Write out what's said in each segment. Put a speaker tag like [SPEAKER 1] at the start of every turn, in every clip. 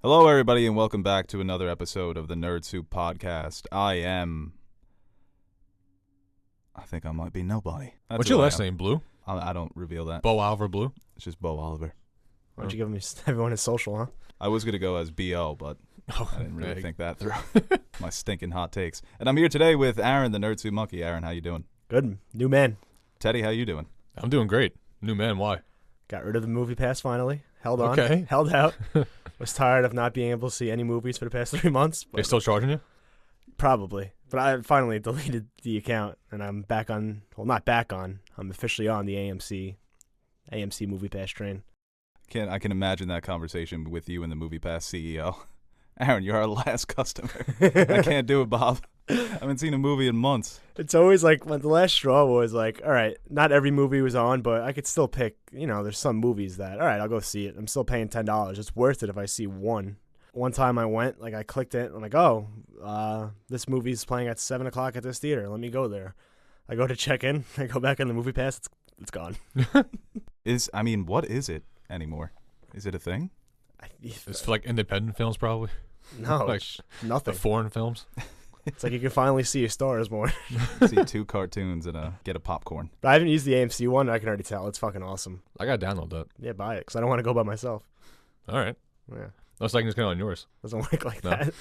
[SPEAKER 1] Hello, everybody, and welcome back to another episode of the Nerd Soup Podcast. I think I might be nobody. That's
[SPEAKER 2] What's
[SPEAKER 1] who
[SPEAKER 2] your
[SPEAKER 1] I
[SPEAKER 2] last
[SPEAKER 1] am.
[SPEAKER 2] name, Blue?
[SPEAKER 1] I don't reveal that.
[SPEAKER 2] Bo Oliver Blue?
[SPEAKER 1] It's just Bo Oliver.
[SPEAKER 3] Why don't you give me everyone his social, huh?
[SPEAKER 1] I was going to go as B.O., but
[SPEAKER 2] Oh,
[SPEAKER 1] I didn't really
[SPEAKER 2] hey.
[SPEAKER 1] think that through. My stinking hot takes. And I'm here today with Aaron, the Nerd Soup Monkey. Aaron, how you doing?
[SPEAKER 3] Good. New man.
[SPEAKER 1] Teddy, how you doing?
[SPEAKER 2] I'm doing great. New man, why?
[SPEAKER 3] Got rid of the movie pass finally. Held on.
[SPEAKER 2] Okay.
[SPEAKER 3] Held out. Was tired of not being able to see any movies for the past 3 months.
[SPEAKER 2] They still charging you?
[SPEAKER 3] Probably. But I finally deleted the account, and I'm back on, well, not back on. I'm officially on the AMC movie pass train.
[SPEAKER 1] I can imagine that conversation with you and the MoviePass CEO. Aaron, you're our last customer. I can't do it, Bob. I haven't seen a movie in months.
[SPEAKER 3] It's always like, when the last straw was like, all right, not every movie was on, but I could still pick, there's some movies that, all right, I'll go see it. I'm still paying $10. It's worth it if I see one. One time I went, I clicked it, I'm like, oh, this movie's playing at 7 o'clock at this theater. Let me go there. I go to check in. I go back in the movie pass. It's gone.
[SPEAKER 1] What is it anymore? Is it a thing?
[SPEAKER 2] It's for independent films, probably.
[SPEAKER 3] No,
[SPEAKER 2] Like,
[SPEAKER 3] nothing.
[SPEAKER 2] The foreign films.
[SPEAKER 3] It's like you can finally see your stars more.
[SPEAKER 1] See 2 cartoons and get a popcorn.
[SPEAKER 3] But I haven't used the AMC one. I can already tell. It's fucking awesome.
[SPEAKER 2] I gotta download that.
[SPEAKER 3] Yeah, buy it, because I don't want to go by myself.
[SPEAKER 2] All right.
[SPEAKER 3] Yeah,
[SPEAKER 2] I was just get on yours.
[SPEAKER 3] doesn't work like
[SPEAKER 2] No.
[SPEAKER 3] that.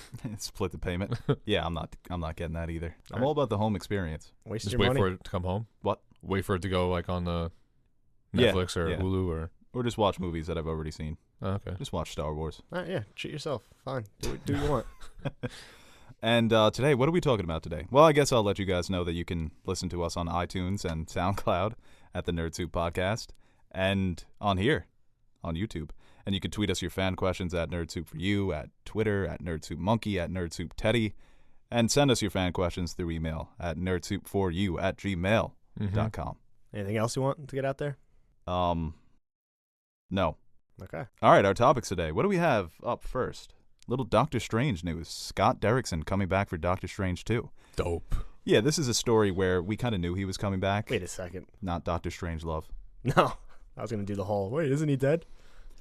[SPEAKER 1] Split the payment. Yeah, I'm not getting that either. I'm
[SPEAKER 3] Alright.
[SPEAKER 1] all about the home experience.
[SPEAKER 3] Waste
[SPEAKER 2] Just
[SPEAKER 3] your
[SPEAKER 2] wait
[SPEAKER 3] money.
[SPEAKER 2] for it to come home.
[SPEAKER 1] What?
[SPEAKER 2] Wait for it to go on the
[SPEAKER 1] Yeah,
[SPEAKER 2] Netflix or
[SPEAKER 1] yeah.
[SPEAKER 2] Hulu
[SPEAKER 1] Or just watch movies that I've already seen.
[SPEAKER 2] okay.
[SPEAKER 1] Just watch Star Wars.
[SPEAKER 3] All right, yeah, treat yourself. Fine. Do what you want.
[SPEAKER 1] And today, what are we talking about today? Well, I guess I'll let you guys know that you can listen to us on iTunes and SoundCloud at the Nerd Soup Podcast and on here, on YouTube. And you can tweet us your fan questions at Nerd Soup for You, at Twitter, at Nerd Soup Monkey, at Nerd Soup Teddy, and send us your fan questions through email at nerdsoupforyou@gmail.com.
[SPEAKER 3] Anything else you want to get out there?
[SPEAKER 1] No.
[SPEAKER 3] Okay.
[SPEAKER 1] All right, our topics today. What do we have up first? Little Doctor Strange news. Scott Derrickson coming back for Doctor Strange 2.
[SPEAKER 2] Dope.
[SPEAKER 1] Yeah, this is a story where we kind of knew he was coming back.
[SPEAKER 3] Wait a second.
[SPEAKER 1] Not Doctor Strange love.
[SPEAKER 3] No. I was going to do the whole, wait, isn't he dead?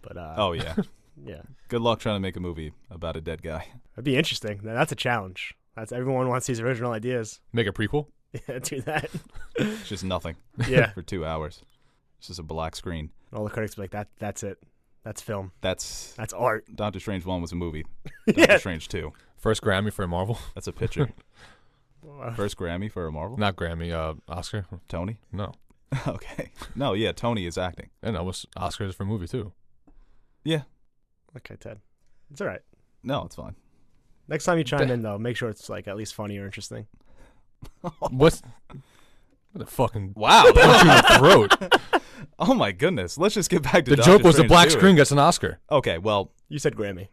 [SPEAKER 3] But,
[SPEAKER 1] Oh, yeah.
[SPEAKER 3] yeah.
[SPEAKER 1] Good luck trying to make a movie about a dead guy.
[SPEAKER 3] That'd be interesting. That's a challenge. Everyone wants these original ideas.
[SPEAKER 2] Make a prequel?
[SPEAKER 3] Yeah, do that.
[SPEAKER 1] It's just nothing
[SPEAKER 3] Yeah.
[SPEAKER 1] for 2 hours. It's just a black screen.
[SPEAKER 3] All the critics be like, that's it. That's film.
[SPEAKER 1] That's
[SPEAKER 3] That's art.
[SPEAKER 1] Doctor Strange 1 was a movie. Doctor
[SPEAKER 3] Yeah.
[SPEAKER 1] Strange 2.
[SPEAKER 2] First Grammy for Marvel?
[SPEAKER 1] That's a picture. First Grammy for a Marvel?
[SPEAKER 2] Not Grammy, Oscar?
[SPEAKER 1] Tony?
[SPEAKER 2] No.
[SPEAKER 1] Okay. No, yeah, Tony is acting.
[SPEAKER 2] And that was Oscars for movie, too.
[SPEAKER 1] Yeah.
[SPEAKER 3] Okay, Ted. It's all right.
[SPEAKER 1] No, it's fine.
[SPEAKER 3] Next time you chime in, though, make sure it's at least funny or interesting.
[SPEAKER 2] What the fucking
[SPEAKER 1] Wow.
[SPEAKER 2] punch you in the throat?
[SPEAKER 1] Oh, my goodness. Let's just get back to
[SPEAKER 2] The
[SPEAKER 1] Doctor
[SPEAKER 2] joke was the
[SPEAKER 1] Strange
[SPEAKER 2] black
[SPEAKER 1] 2.
[SPEAKER 2] screen gets an Oscar.
[SPEAKER 1] Okay, well,
[SPEAKER 3] You said Grammy.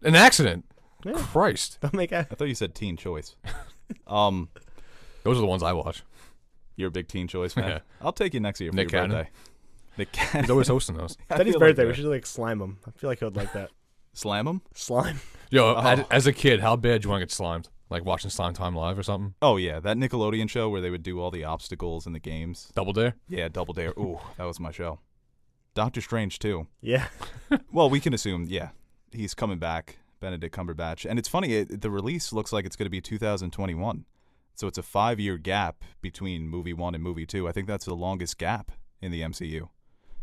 [SPEAKER 2] An accident.
[SPEAKER 3] Yeah.
[SPEAKER 2] Christ.
[SPEAKER 3] Don't make a...
[SPEAKER 1] I thought you said Teen Choice.
[SPEAKER 2] Those are the ones I watch.
[SPEAKER 1] You're a big Teen Choice fan?
[SPEAKER 2] Yeah.
[SPEAKER 1] I'll take you next year for
[SPEAKER 2] Nick
[SPEAKER 1] your
[SPEAKER 2] Cannon.
[SPEAKER 1] birthday. Nick Cannon.
[SPEAKER 2] He's always hosting those.
[SPEAKER 1] I
[SPEAKER 3] Teddy's
[SPEAKER 1] feel like
[SPEAKER 3] birthday.
[SPEAKER 1] that.
[SPEAKER 3] We should slime him. I feel like he would like that.
[SPEAKER 1] Slam him?
[SPEAKER 3] Slime.
[SPEAKER 2] Yo,
[SPEAKER 1] Oh.
[SPEAKER 2] as a kid, how bad do you want to get slimed? Like watching Slime Time Live or something?
[SPEAKER 1] Oh, yeah. That Nickelodeon show where they would do all the obstacles in the games.
[SPEAKER 2] Double Dare?
[SPEAKER 1] Yeah, Double Dare. Ooh, that was my show. Doctor Strange, too.
[SPEAKER 3] Yeah.
[SPEAKER 1] Well, we can assume, yeah, he's coming back, Benedict Cumberbatch. And it's funny, the release looks like it's going to be 2021. So it's a 5-year gap between movie 1 and movie 2. I think that's the longest gap in the MCU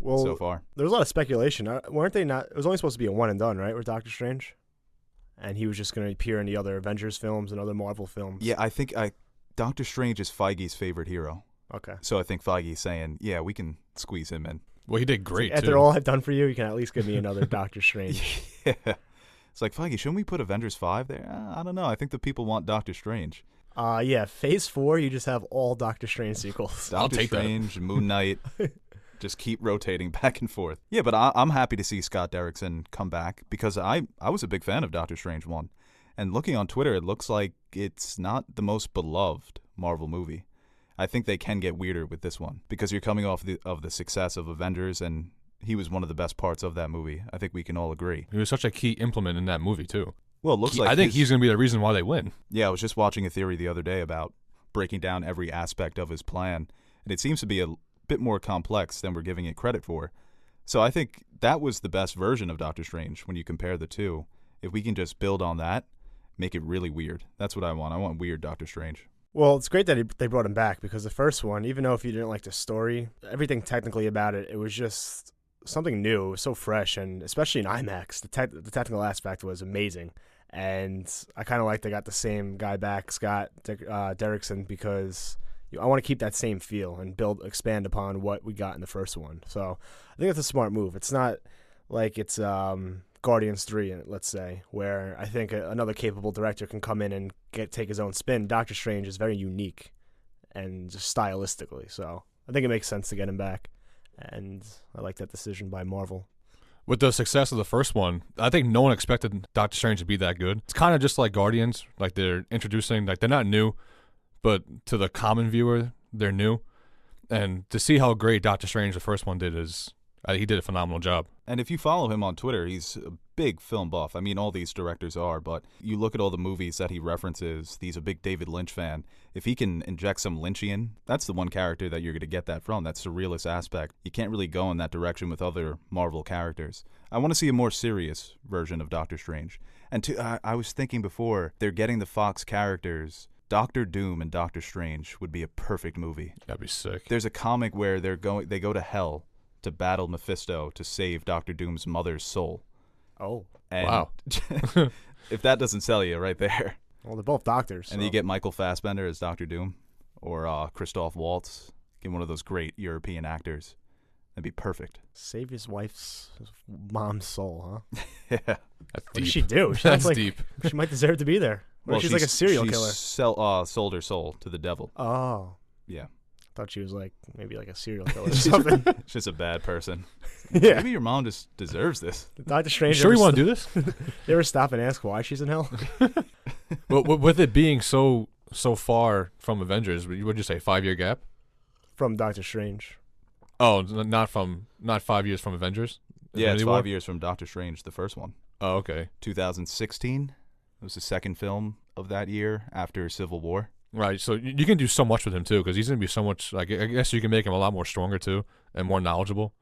[SPEAKER 3] Well,
[SPEAKER 1] so far.
[SPEAKER 3] there was a lot of speculation. Weren't they not... It was only supposed to be a one and done, right, with Doctor Strange? And he was just going to appear in the other Avengers films and other Marvel films.
[SPEAKER 1] Yeah, I think Doctor Strange is Feige's favorite hero.
[SPEAKER 3] Okay.
[SPEAKER 1] So I think Feige's saying, yeah, we can squeeze him in.
[SPEAKER 2] Well, he did great,
[SPEAKER 3] After
[SPEAKER 2] too.
[SPEAKER 3] all I've done for you, you can at least give me another Doctor Strange.
[SPEAKER 1] Yeah. It's like, Feige, shouldn't we put Avengers 5 there? I don't know. I think the people want Doctor Strange.
[SPEAKER 3] Yeah, Phase 4, you just have all Doctor Strange sequels.
[SPEAKER 2] I'll
[SPEAKER 1] Doctor
[SPEAKER 2] take that.
[SPEAKER 1] Strange, Moon Knight, just keep rotating back and forth. Yeah, but I'm happy to see Scott Derrickson come back because I was a big fan of Doctor Strange 1. And looking on Twitter, it looks like it's not the most beloved Marvel movie. I think they can get weirder with this one because you're coming off of the success of Avengers, and he was one of the best parts of that movie. I think we can all agree.
[SPEAKER 2] He was such a key implement in that movie, too.
[SPEAKER 1] Well, it looks like
[SPEAKER 2] I think he's going to be the reason why they win.
[SPEAKER 1] Yeah, I was just watching a theory the other day about breaking down every aspect of his plan, and it seems to be a bit more complex than we're giving it credit for. So I think that was the best version of Doctor Strange when you compare the two. If we can just build on that, make it really weird. That's what I want. I want weird Doctor Strange.
[SPEAKER 3] Well, it's great that they brought him back because the first one, even though if you didn't like the story, everything technically about it, it was just something new. It was so fresh, and especially in IMAX, the technical aspect was amazing. And I kind of like they got the same guy back, Scott Derrickson, because I want to keep that same feel and expand upon what we got in the first one. So I think that's a smart move. It's not like it's Guardians 3, let's say, where I think another capable director can come in and take his own spin. Doctor Strange is very unique and just stylistically. So I think it makes sense to get him back. And I like that decision by Marvel.
[SPEAKER 2] With the success of the first one, I think no one expected Doctor Strange to be that good. It's kind of just like Guardians, like they're introducing, like they're not new, but to the common viewer, they're new. And to see how great Doctor Strange, the first one, did is he did a phenomenal job.
[SPEAKER 1] And if you follow him on Twitter, he's a big film buff. I mean, all these directors are, but you look at all the movies that he references, he's a big David Lynch fan. If he can inject some Lynchian, that's the one character that you're going to get that from, that surrealist aspect. You can't really go in that direction with other Marvel characters. I want to see a more serious version of Doctor Strange. And I was thinking before, they're getting the Fox characters. Doctor Doom and Doctor Strange would be a perfect movie.
[SPEAKER 2] That'd be sick.
[SPEAKER 1] There's a comic where they go to hell to battle Mephisto to save Doctor Doom's mother's soul.
[SPEAKER 3] Oh.
[SPEAKER 1] And
[SPEAKER 2] wow.
[SPEAKER 1] If that doesn't sell you right there.
[SPEAKER 3] Well, they're both doctors.
[SPEAKER 1] And
[SPEAKER 3] so.
[SPEAKER 1] you get Michael Fassbender as Doctor Doom or Christoph Waltz. Get one of those great European actors. That'd be perfect.
[SPEAKER 3] Save his mom's soul, huh?
[SPEAKER 1] Yeah.
[SPEAKER 2] That's
[SPEAKER 3] What
[SPEAKER 2] deep.
[SPEAKER 3] did she do?
[SPEAKER 2] That's deep.
[SPEAKER 3] She might deserve to be there. Well, she's like a serial killer.
[SPEAKER 1] Sold her soul to the devil.
[SPEAKER 3] Oh.
[SPEAKER 1] Yeah.
[SPEAKER 3] Thought she was maybe like a serial killer or something.
[SPEAKER 1] She's just a bad person.
[SPEAKER 3] Yeah.
[SPEAKER 1] Maybe your mom just deserves this.
[SPEAKER 3] Doctor Strange.
[SPEAKER 2] Sure you want to do this?
[SPEAKER 3] You ever stop and ask why she's in hell?
[SPEAKER 2] Well, with it being so far from Avengers, would you say 5-year gap?
[SPEAKER 3] From Doctor Strange.
[SPEAKER 2] Oh, not 5 years from Avengers?
[SPEAKER 1] Yeah, it's
[SPEAKER 2] Infinity War?
[SPEAKER 1] 5 years from Doctor Strange, the first one.
[SPEAKER 2] Oh, okay.
[SPEAKER 1] 2016. It was the second film of that year after Civil War.
[SPEAKER 2] Right, so you can do so much with him, too, because he's going to be so much, I guess you can make him a lot more stronger, too, and more knowledgeable.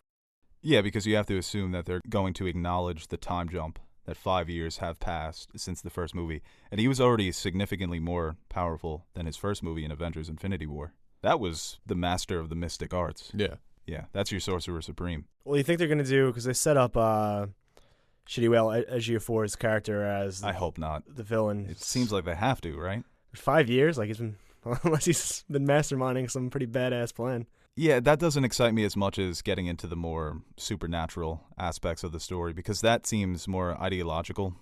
[SPEAKER 1] Yeah, because you have to assume that they're going to acknowledge the time jump, that 5 years have passed since the first movie. And he was already significantly more powerful than his first movie in Avengers Infinity War. That was the master of the mystic arts.
[SPEAKER 2] Yeah.
[SPEAKER 1] Yeah, that's your Sorcerer Supreme.
[SPEAKER 3] Well, you think they're going to do, because they set up Shitty Whale Ejiofor's character as
[SPEAKER 1] I hope not.
[SPEAKER 3] the villain.
[SPEAKER 1] It seems like they have to, right?
[SPEAKER 3] 5 years? Like he's been, unless he's been masterminding some pretty badass plan.
[SPEAKER 1] Yeah, that doesn't excite me as much as getting into the more supernatural aspects of the story, because that seems more ideological,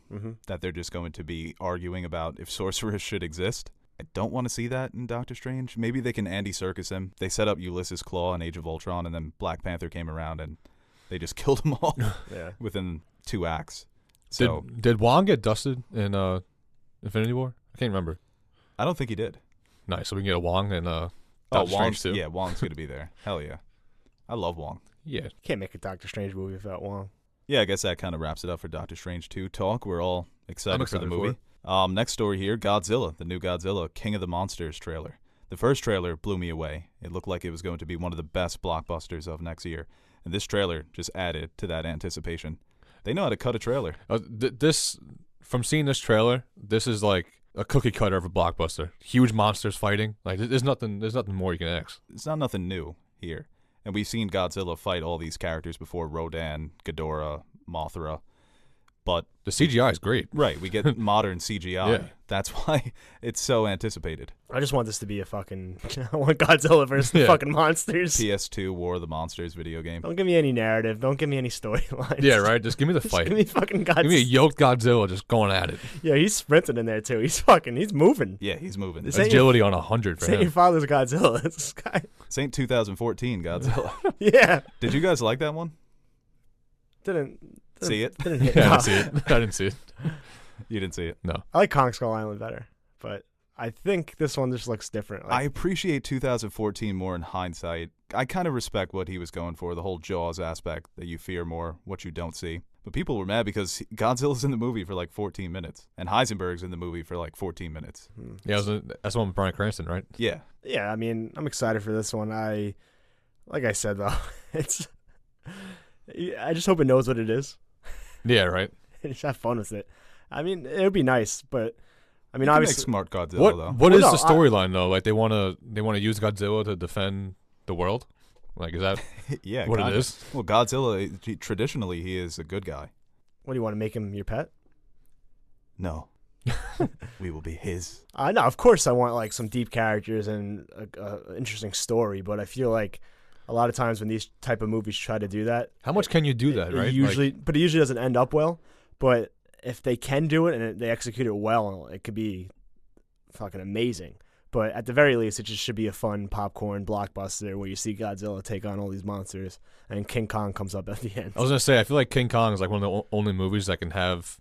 [SPEAKER 1] that they're just going to be arguing about if sorcerers should exist. I don't want to see that in Doctor Strange. Maybe they can Andy Serkis him. They set up Ulysses Klaue in Age of Ultron, and then Black Panther came around, and they just killed them all within 2 acts. So
[SPEAKER 2] Did Wong get dusted in Infinity War? I can't remember.
[SPEAKER 1] I don't think he did.
[SPEAKER 2] Nice, so we can get a Wong and Doctor Strange, too.
[SPEAKER 1] Yeah, Wong's going to be there. Hell yeah. I love Wong.
[SPEAKER 2] Yeah.
[SPEAKER 3] Can't make a Doctor Strange movie without Wong.
[SPEAKER 1] Yeah, I guess that kind of wraps it up for Doctor Strange 2 talk. We're all excited for the
[SPEAKER 2] excited
[SPEAKER 1] movie. Next story here, Godzilla, the new Godzilla, King of the Monsters trailer. The first trailer blew me away. It looked like it was going to be one of the best blockbusters of next year. And this trailer just added to that anticipation. They know how to cut a trailer.
[SPEAKER 2] From seeing this trailer, this is like a cookie cutter of a blockbuster. Huge monsters fighting. Like there's nothing more you can ask.
[SPEAKER 1] It's not nothing new here. And we've seen Godzilla fight all these characters before, Rodan, Ghidorah, Mothra. But
[SPEAKER 2] the CGI is great.
[SPEAKER 1] Right, we get modern CGI.
[SPEAKER 2] Yeah.
[SPEAKER 1] That's why it's so anticipated.
[SPEAKER 3] I just want this to be a fucking I want Godzilla versus the fucking monsters.
[SPEAKER 1] PS2 War of the Monsters video game.
[SPEAKER 3] Don't give me any narrative. Don't give me any storylines.
[SPEAKER 2] Yeah, right. Just give me the
[SPEAKER 3] Just
[SPEAKER 2] fight.
[SPEAKER 3] give me fucking Godzilla.
[SPEAKER 2] Give me a yoked Godzilla just going at it.
[SPEAKER 3] Yeah, he's sprinting in there too. He's moving.
[SPEAKER 1] Yeah, he's moving.
[SPEAKER 3] This ain't
[SPEAKER 2] Agility on 100 for
[SPEAKER 3] This ain't your
[SPEAKER 2] him.
[SPEAKER 3] father's Godzilla. It's this guy.
[SPEAKER 1] St. 2014 Godzilla.
[SPEAKER 3] Yeah.
[SPEAKER 1] Did you guys like that one?
[SPEAKER 3] Didn't
[SPEAKER 1] See it?
[SPEAKER 3] Didn't hit.
[SPEAKER 2] Yeah, I
[SPEAKER 3] No.
[SPEAKER 2] didn't see it. I didn't see it.
[SPEAKER 1] You didn't see it.
[SPEAKER 2] No.
[SPEAKER 3] I like Kong Skull Island better, but I think this one just looks different.
[SPEAKER 1] I appreciate 2014 more in hindsight. I kind of respect what he was going for, the whole Jaws aspect, that you fear more what you don't see. But people were mad because Godzilla's in the movie for like 14 minutes, and Heisenberg's in the movie for like 14 minutes.
[SPEAKER 2] Yeah, that's the one with Bryan Cranston, right?
[SPEAKER 1] Yeah.
[SPEAKER 3] Yeah, I mean, I'm excited for this one. Like I said though, I just hope it knows what it is.
[SPEAKER 2] Yeah, right.
[SPEAKER 3] And just have fun with it. I mean, it would be nice, but I mean,
[SPEAKER 1] You can make
[SPEAKER 3] obviously,
[SPEAKER 1] smart Godzilla though.
[SPEAKER 2] What
[SPEAKER 3] Well,
[SPEAKER 2] is
[SPEAKER 3] no,
[SPEAKER 2] the storyline though? Like they want to use Godzilla to defend the world. Like is that
[SPEAKER 1] Yeah,
[SPEAKER 2] what
[SPEAKER 1] kinda.
[SPEAKER 2] it is?
[SPEAKER 1] Well, Godzilla traditionally he is a good guy.
[SPEAKER 3] what do you want to make him your pet?
[SPEAKER 1] No, we will be his.
[SPEAKER 3] No, of course I want like some deep characters and a interesting story, but I feel like a lot of times when these type of movies try to do that,
[SPEAKER 2] How much can you do that, right?
[SPEAKER 3] But it usually doesn't end up well. But if they can do it and they execute it well, it could be fucking amazing. But at the very least, it just should be a fun popcorn blockbuster where you see Godzilla take on all these monsters and King Kong comes up at the end.
[SPEAKER 2] I was gonna say I feel like King Kong is like one of the only movies that can have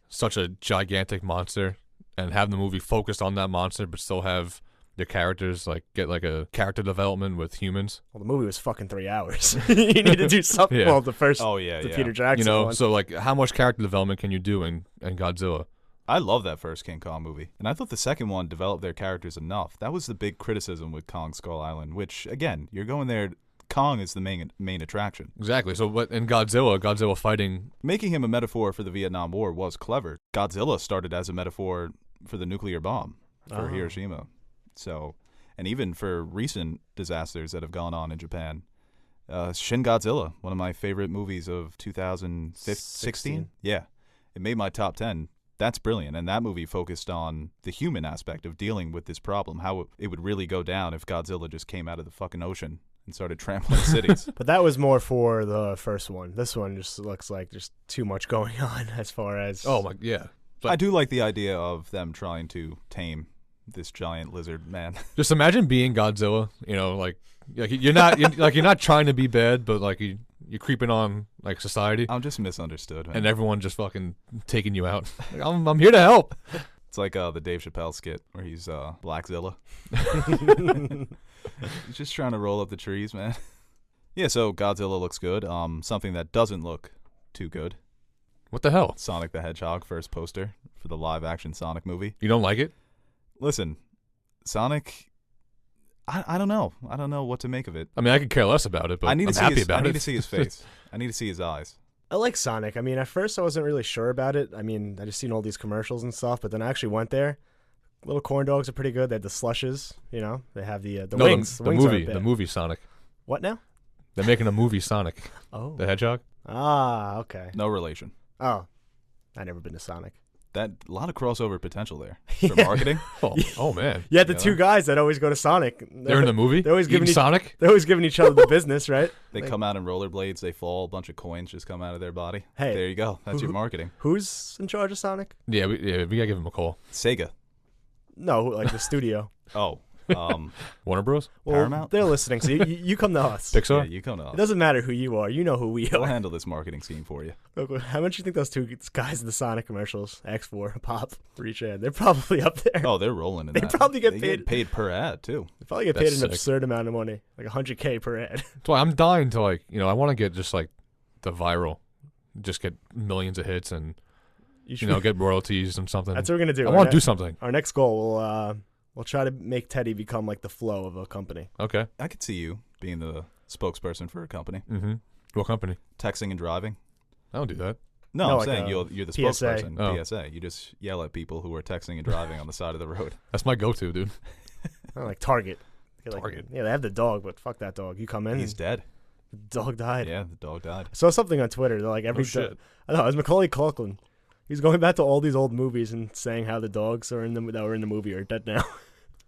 [SPEAKER 2] such a gigantic monster and have the movie focused on that monster, but still have the characters like get like a character development with humans.
[SPEAKER 3] Well, the movie was fucking 3 hours. You need to do something.
[SPEAKER 2] Yeah.
[SPEAKER 3] Well, the first,
[SPEAKER 1] Oh yeah,
[SPEAKER 3] the
[SPEAKER 1] yeah.
[SPEAKER 3] Peter Jackson
[SPEAKER 2] You know,
[SPEAKER 3] one.
[SPEAKER 2] so like how much character development can you do in Godzilla?
[SPEAKER 1] I love that first King Kong movie, and I thought the second one developed their characters enough. That was the big criticism with Kong Skull Island, which again, you're going there. Kong is the main attraction.
[SPEAKER 2] Exactly. So, but in Godzilla fighting.
[SPEAKER 1] Making him a metaphor for the Vietnam War was clever. Godzilla started as a metaphor for the nuclear bomb for Hiroshima. So, and even for recent disasters that have gone on in Japan. Shin Godzilla, one of my favorite movies of 2016. Yeah, it made my top 10. That's brilliant. And that movie focused on the human aspect of dealing with this problem, how it would really go down if Godzilla just came out of the fucking ocean and started trampling cities.
[SPEAKER 3] But that was more for the first one. This one just looks like there's too much going on as far as.
[SPEAKER 2] Oh my, yeah. But
[SPEAKER 1] I do like the idea of them trying to tame this giant lizard man.
[SPEAKER 2] just imagine being Godzilla. You know, like you're not trying to be bad, but like you're creeping on like society,
[SPEAKER 1] I'm just misunderstood, man.
[SPEAKER 2] and everyone just fucking taking you out. Like, I'm here to help.
[SPEAKER 1] It's like the Dave Chappelle skit where he's Blackzilla. He's just trying to roll up the trees, man. Yeah, so Godzilla looks good. Something that doesn't look too good.
[SPEAKER 2] What the hell?
[SPEAKER 1] Sonic the Hedgehog first poster for the live-action Sonic movie.
[SPEAKER 2] You don't like it?
[SPEAKER 1] Listen, Sonic, I don't know. I don't know what to make of it.
[SPEAKER 2] I mean, I could care less about it, but
[SPEAKER 1] I need
[SPEAKER 2] I'm
[SPEAKER 1] to see
[SPEAKER 2] happy
[SPEAKER 1] his,
[SPEAKER 2] about
[SPEAKER 1] I
[SPEAKER 2] it.
[SPEAKER 1] need to see his face. I need to see his eyes.
[SPEAKER 3] I like Sonic. I mean, at first I wasn't really sure about it. I mean, I just seen all these commercials and stuff, but then I actually went there. Little corn dogs are pretty good. They have the slushes, you know. They have the
[SPEAKER 2] No,
[SPEAKER 3] wings.
[SPEAKER 2] the
[SPEAKER 3] wings aren't
[SPEAKER 2] movie,
[SPEAKER 3] bad.
[SPEAKER 2] the movie Sonic.
[SPEAKER 3] What now?
[SPEAKER 2] They're making a movie Sonic
[SPEAKER 3] Oh.
[SPEAKER 2] the Hedgehog.
[SPEAKER 3] Okay.
[SPEAKER 1] No relation.
[SPEAKER 3] Oh. I've never been to Sonic.
[SPEAKER 1] A lot of crossover potential there for marketing.
[SPEAKER 2] Oh man,
[SPEAKER 3] Yeah, the
[SPEAKER 1] You know?
[SPEAKER 3] two guys that always go to Sonic.
[SPEAKER 2] they're in the movie.
[SPEAKER 3] They're always
[SPEAKER 2] Eating
[SPEAKER 3] giving each-
[SPEAKER 2] Sonic.
[SPEAKER 3] They're always giving each other the business, right?
[SPEAKER 1] They come out in rollerblades, they fall, a bunch of coins just come out of their body.
[SPEAKER 3] Hey.
[SPEAKER 1] There you go. That's your marketing.
[SPEAKER 3] Who's in charge of Sonic?
[SPEAKER 2] Yeah, we gotta give him a call.
[SPEAKER 1] Sega.
[SPEAKER 3] No, like the studio.
[SPEAKER 1] Oh,
[SPEAKER 2] Warner Bros.
[SPEAKER 3] Well,
[SPEAKER 1] Paramount?
[SPEAKER 3] they're listening, so you come to us.
[SPEAKER 2] Pixar.
[SPEAKER 1] yeah, you come to
[SPEAKER 3] It
[SPEAKER 1] us.
[SPEAKER 3] doesn't matter who you are. You know who we
[SPEAKER 1] We'll
[SPEAKER 3] are.
[SPEAKER 1] handle this marketing scheme for you.
[SPEAKER 3] Look, how much do you think those two guys in the Sonic commercials, X4, Pop, for each ad? They're probably up there.
[SPEAKER 1] Oh, they're rolling in
[SPEAKER 3] They
[SPEAKER 1] that.
[SPEAKER 3] probably get
[SPEAKER 1] They
[SPEAKER 3] paid-
[SPEAKER 1] per ad, too.
[SPEAKER 3] They probably get
[SPEAKER 2] That's
[SPEAKER 3] paid an
[SPEAKER 2] sick.
[SPEAKER 3] absurd amount of money, like $100K per ad.
[SPEAKER 2] That's why I'm dying to I want to get just like the viral, just get millions of hits and get royalties and something.
[SPEAKER 3] That's what we're gonna do.
[SPEAKER 2] I want to do something.
[SPEAKER 3] Our next goal, we'll try to make Teddy become like the flow of a company.
[SPEAKER 2] Okay.
[SPEAKER 1] I could see you being the spokesperson for a company.
[SPEAKER 2] Mm-hmm. What company?
[SPEAKER 1] Texting and driving.
[SPEAKER 2] I don't do that.
[SPEAKER 1] No,
[SPEAKER 3] No,
[SPEAKER 1] I'm
[SPEAKER 3] like
[SPEAKER 1] saying
[SPEAKER 3] a
[SPEAKER 1] you're the
[SPEAKER 3] PSA.
[SPEAKER 1] spokesperson.
[SPEAKER 2] Oh.
[SPEAKER 1] PSA. You just yell at people who are texting and driving on the side of the road.
[SPEAKER 2] That's my go-to, dude.
[SPEAKER 3] Like Target.
[SPEAKER 2] Target.
[SPEAKER 3] Yeah, they have the dog, but fuck that dog. You come in,
[SPEAKER 1] He's dead.
[SPEAKER 3] the dog died.
[SPEAKER 1] Yeah, the dog died.
[SPEAKER 3] I saw something on Twitter. They're like every
[SPEAKER 2] Oh, shit.
[SPEAKER 3] I know it was Macaulay Culkin. He's going back to all these old movies and saying how the dogs are that were in the movie are dead now.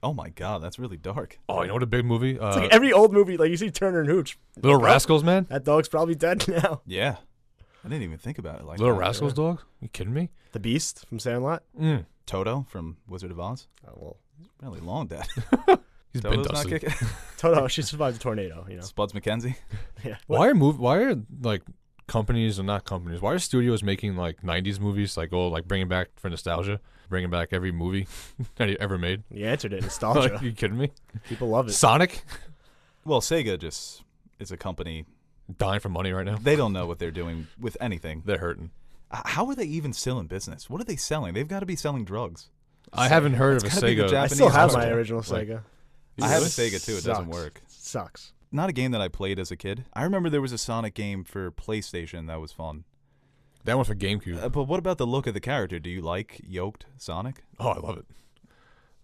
[SPEAKER 1] Oh my God, that's really dark.
[SPEAKER 2] Oh, you know what a big movie?
[SPEAKER 3] It's like every old movie, like you see Turner and Hooch.
[SPEAKER 2] Little Rascals, man.
[SPEAKER 3] That dog's probably dead now.
[SPEAKER 1] Yeah, I didn't even think about it like
[SPEAKER 2] Little
[SPEAKER 1] that.
[SPEAKER 2] Rascals dog? You kidding me?
[SPEAKER 3] The Beast from Sandlot.
[SPEAKER 2] Mm.
[SPEAKER 1] Toto from Wizard of Oz.
[SPEAKER 3] Oh well,
[SPEAKER 1] Really long dead.
[SPEAKER 2] He's been
[SPEAKER 1] Toto's not
[SPEAKER 2] dusted.
[SPEAKER 1] kicking.
[SPEAKER 3] Toto. She survived the tornado. You know.
[SPEAKER 1] Spuds McKenzie.
[SPEAKER 3] Yeah.
[SPEAKER 2] Why are like companies or not companies? Why are studios making like '90s movies? Like bringing back for nostalgia, bringing back every movie that you ever made.
[SPEAKER 3] You answered it. Nostalgia.
[SPEAKER 2] Like, you kidding me?
[SPEAKER 3] People love it.
[SPEAKER 2] Sonic
[SPEAKER 1] Well, Sega just is a company.
[SPEAKER 2] dying for money right now.
[SPEAKER 1] They don't know what they're doing with anything.
[SPEAKER 2] They're hurting.
[SPEAKER 1] How are they even still in business? What are they selling? They've got to be selling drugs.
[SPEAKER 2] I haven't heard of a
[SPEAKER 1] It's gotta be the
[SPEAKER 2] Sega.
[SPEAKER 3] I
[SPEAKER 1] Japanese
[SPEAKER 3] still have my
[SPEAKER 1] hustle.
[SPEAKER 3] original
[SPEAKER 2] Like-
[SPEAKER 3] Sega.
[SPEAKER 1] I have a
[SPEAKER 2] Really?
[SPEAKER 1] Sega too. It doesn't
[SPEAKER 3] Sucks.
[SPEAKER 1] work.
[SPEAKER 3] Sucks.
[SPEAKER 1] Not a game that I played as a kid. I remember there was a Sonic game for PlayStation that was fun.
[SPEAKER 2] That one for GameCube.
[SPEAKER 1] But what about the look of the character? Do you like yoked Sonic?
[SPEAKER 2] Oh, I love it.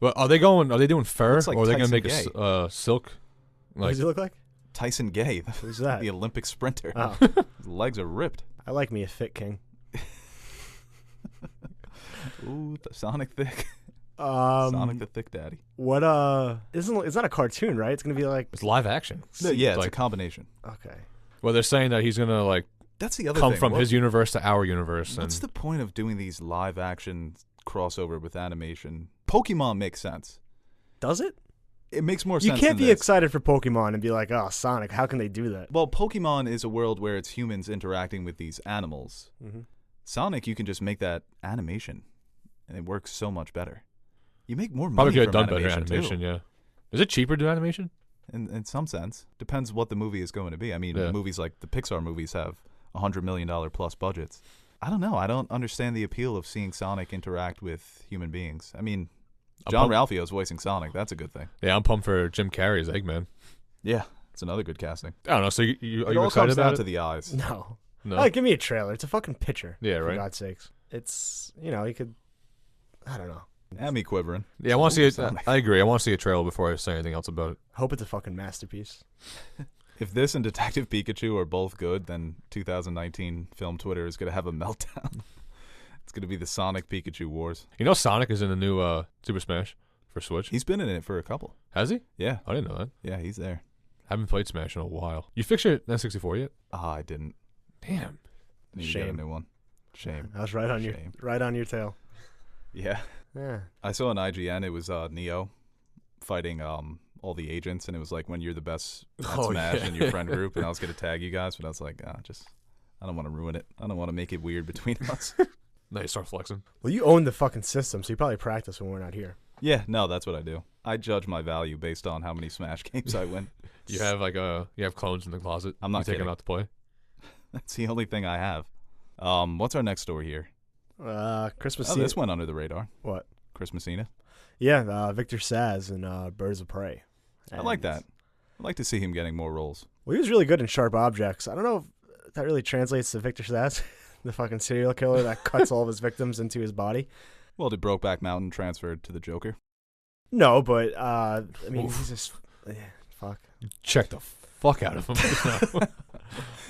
[SPEAKER 2] But are they doing fur,
[SPEAKER 1] Looks like
[SPEAKER 2] or are they going to
[SPEAKER 1] Tyson
[SPEAKER 2] make a silk?
[SPEAKER 3] What does he look like?
[SPEAKER 1] Tyson Gay,
[SPEAKER 3] Who's that?
[SPEAKER 1] the Olympic sprinter.
[SPEAKER 3] Oh,
[SPEAKER 1] His legs are ripped.
[SPEAKER 3] I like me a fit king.
[SPEAKER 1] Ooh, the Sonic Thick.
[SPEAKER 3] Sonic
[SPEAKER 1] the Thick Daddy.
[SPEAKER 3] What it's not a cartoon, right? It's gonna be like
[SPEAKER 2] It's live action.
[SPEAKER 1] No, yeah, it's
[SPEAKER 2] like,
[SPEAKER 1] a combination.
[SPEAKER 3] okay.
[SPEAKER 2] Well, they're saying that he's going to like
[SPEAKER 1] That's the other
[SPEAKER 2] come
[SPEAKER 1] thing.
[SPEAKER 2] from his universe to our universe. And
[SPEAKER 1] What's the point of doing these live action crossover with animation? Pokemon makes sense.
[SPEAKER 3] Does it?
[SPEAKER 1] It makes more
[SPEAKER 3] You
[SPEAKER 1] sense.
[SPEAKER 3] can't
[SPEAKER 1] than
[SPEAKER 3] be
[SPEAKER 1] this.
[SPEAKER 3] excited for Pokemon and be like, oh, Sonic. How can they do that?
[SPEAKER 1] Well, Pokemon is a world where it's humans interacting with these animals.
[SPEAKER 3] Mm-hmm.
[SPEAKER 1] Sonic, you can just make that animation, and it works so much better. You make more
[SPEAKER 2] probably
[SPEAKER 1] money
[SPEAKER 2] could have
[SPEAKER 1] from
[SPEAKER 2] done better animation,
[SPEAKER 1] too.
[SPEAKER 2] yeah. Is it cheaper to do animation?
[SPEAKER 1] In some sense, depends what the movie is going to be. I mean,
[SPEAKER 2] Yeah.
[SPEAKER 1] movies like the Pixar movies have $100 million plus budgets. I don't know. I don't understand the appeal of seeing Sonic interact with human beings. I mean, John Ralphio's voicing Sonic. That's a good thing.
[SPEAKER 2] Yeah, I'm pumped for Jim Carrey's Eggman.
[SPEAKER 1] Yeah, it's another good casting.
[SPEAKER 2] I don't know. So are
[SPEAKER 1] It
[SPEAKER 2] you
[SPEAKER 1] all
[SPEAKER 2] excited
[SPEAKER 1] comes down
[SPEAKER 2] about
[SPEAKER 1] to
[SPEAKER 2] it?
[SPEAKER 1] the eyes.
[SPEAKER 3] No.
[SPEAKER 2] No.
[SPEAKER 3] Like, give me a trailer. It's a fucking picture.
[SPEAKER 2] Yeah,
[SPEAKER 3] For
[SPEAKER 2] right.
[SPEAKER 3] God's sakes. It's you could. I don't know.
[SPEAKER 1] And me quivering.
[SPEAKER 2] Yeah, I want to see it.
[SPEAKER 1] Sonic.
[SPEAKER 2] I agree. I want to see a trailer before I say anything else about it.
[SPEAKER 3] Hope it's a fucking masterpiece.
[SPEAKER 1] If this and Detective Pikachu are both good, then 2019 film Twitter is going to have a meltdown. It's going to be the Sonic Pikachu wars.
[SPEAKER 2] You know, Sonic is in the new Super Smash for Switch.
[SPEAKER 1] He's been in it for a couple.
[SPEAKER 2] Has he?
[SPEAKER 1] Yeah,
[SPEAKER 2] I didn't know that.
[SPEAKER 1] yeah, he's there.
[SPEAKER 2] Haven't played Smash in a while. You fixed your N64 yet?
[SPEAKER 1] I didn't.
[SPEAKER 2] Damn.
[SPEAKER 1] Need to get a
[SPEAKER 3] Shame.
[SPEAKER 1] new one. Shame.
[SPEAKER 3] I was right on
[SPEAKER 1] Shame.
[SPEAKER 3] your tail.
[SPEAKER 1] Yeah.
[SPEAKER 3] Yeah.
[SPEAKER 1] I saw on IGN it was Neo fighting all the agents, and it was like when you're the best at
[SPEAKER 2] Oh,
[SPEAKER 1] Smash
[SPEAKER 2] yeah.
[SPEAKER 1] in your friend group, and I was going to tag you guys, but I was like, I don't want to ruin it. I don't want to make it weird between us.
[SPEAKER 2] Now you start flexing.
[SPEAKER 3] Well, you own the fucking system, so you probably practice when we're not here.
[SPEAKER 1] Yeah, no, that's what I do. I judge my value based on how many Smash games I win.
[SPEAKER 2] You have you have clones in the closet.
[SPEAKER 1] I'm not
[SPEAKER 2] you take
[SPEAKER 1] kidding.
[SPEAKER 2] them out to play.
[SPEAKER 1] That's the only thing I have. What's our next story here?
[SPEAKER 3] Christmas
[SPEAKER 1] Oh,
[SPEAKER 3] Eve.
[SPEAKER 1] this went under the radar.
[SPEAKER 3] What?
[SPEAKER 1] Chris Messina.
[SPEAKER 3] Yeah, Victor Zsasz in Birds of Prey.
[SPEAKER 1] I like
[SPEAKER 3] And-
[SPEAKER 1] that. I'd like to see him getting more roles.
[SPEAKER 3] Well, he was really good in Sharp Objects. I don't know if that really translates to Victor Zsasz, the fucking serial killer that cuts all of his victims into his body.
[SPEAKER 1] Well, did Brokeback Mountain transferred to the Joker?
[SPEAKER 3] No, but I mean,
[SPEAKER 2] Oof.
[SPEAKER 3] he's just fuck.
[SPEAKER 2] Check the fuck out of him.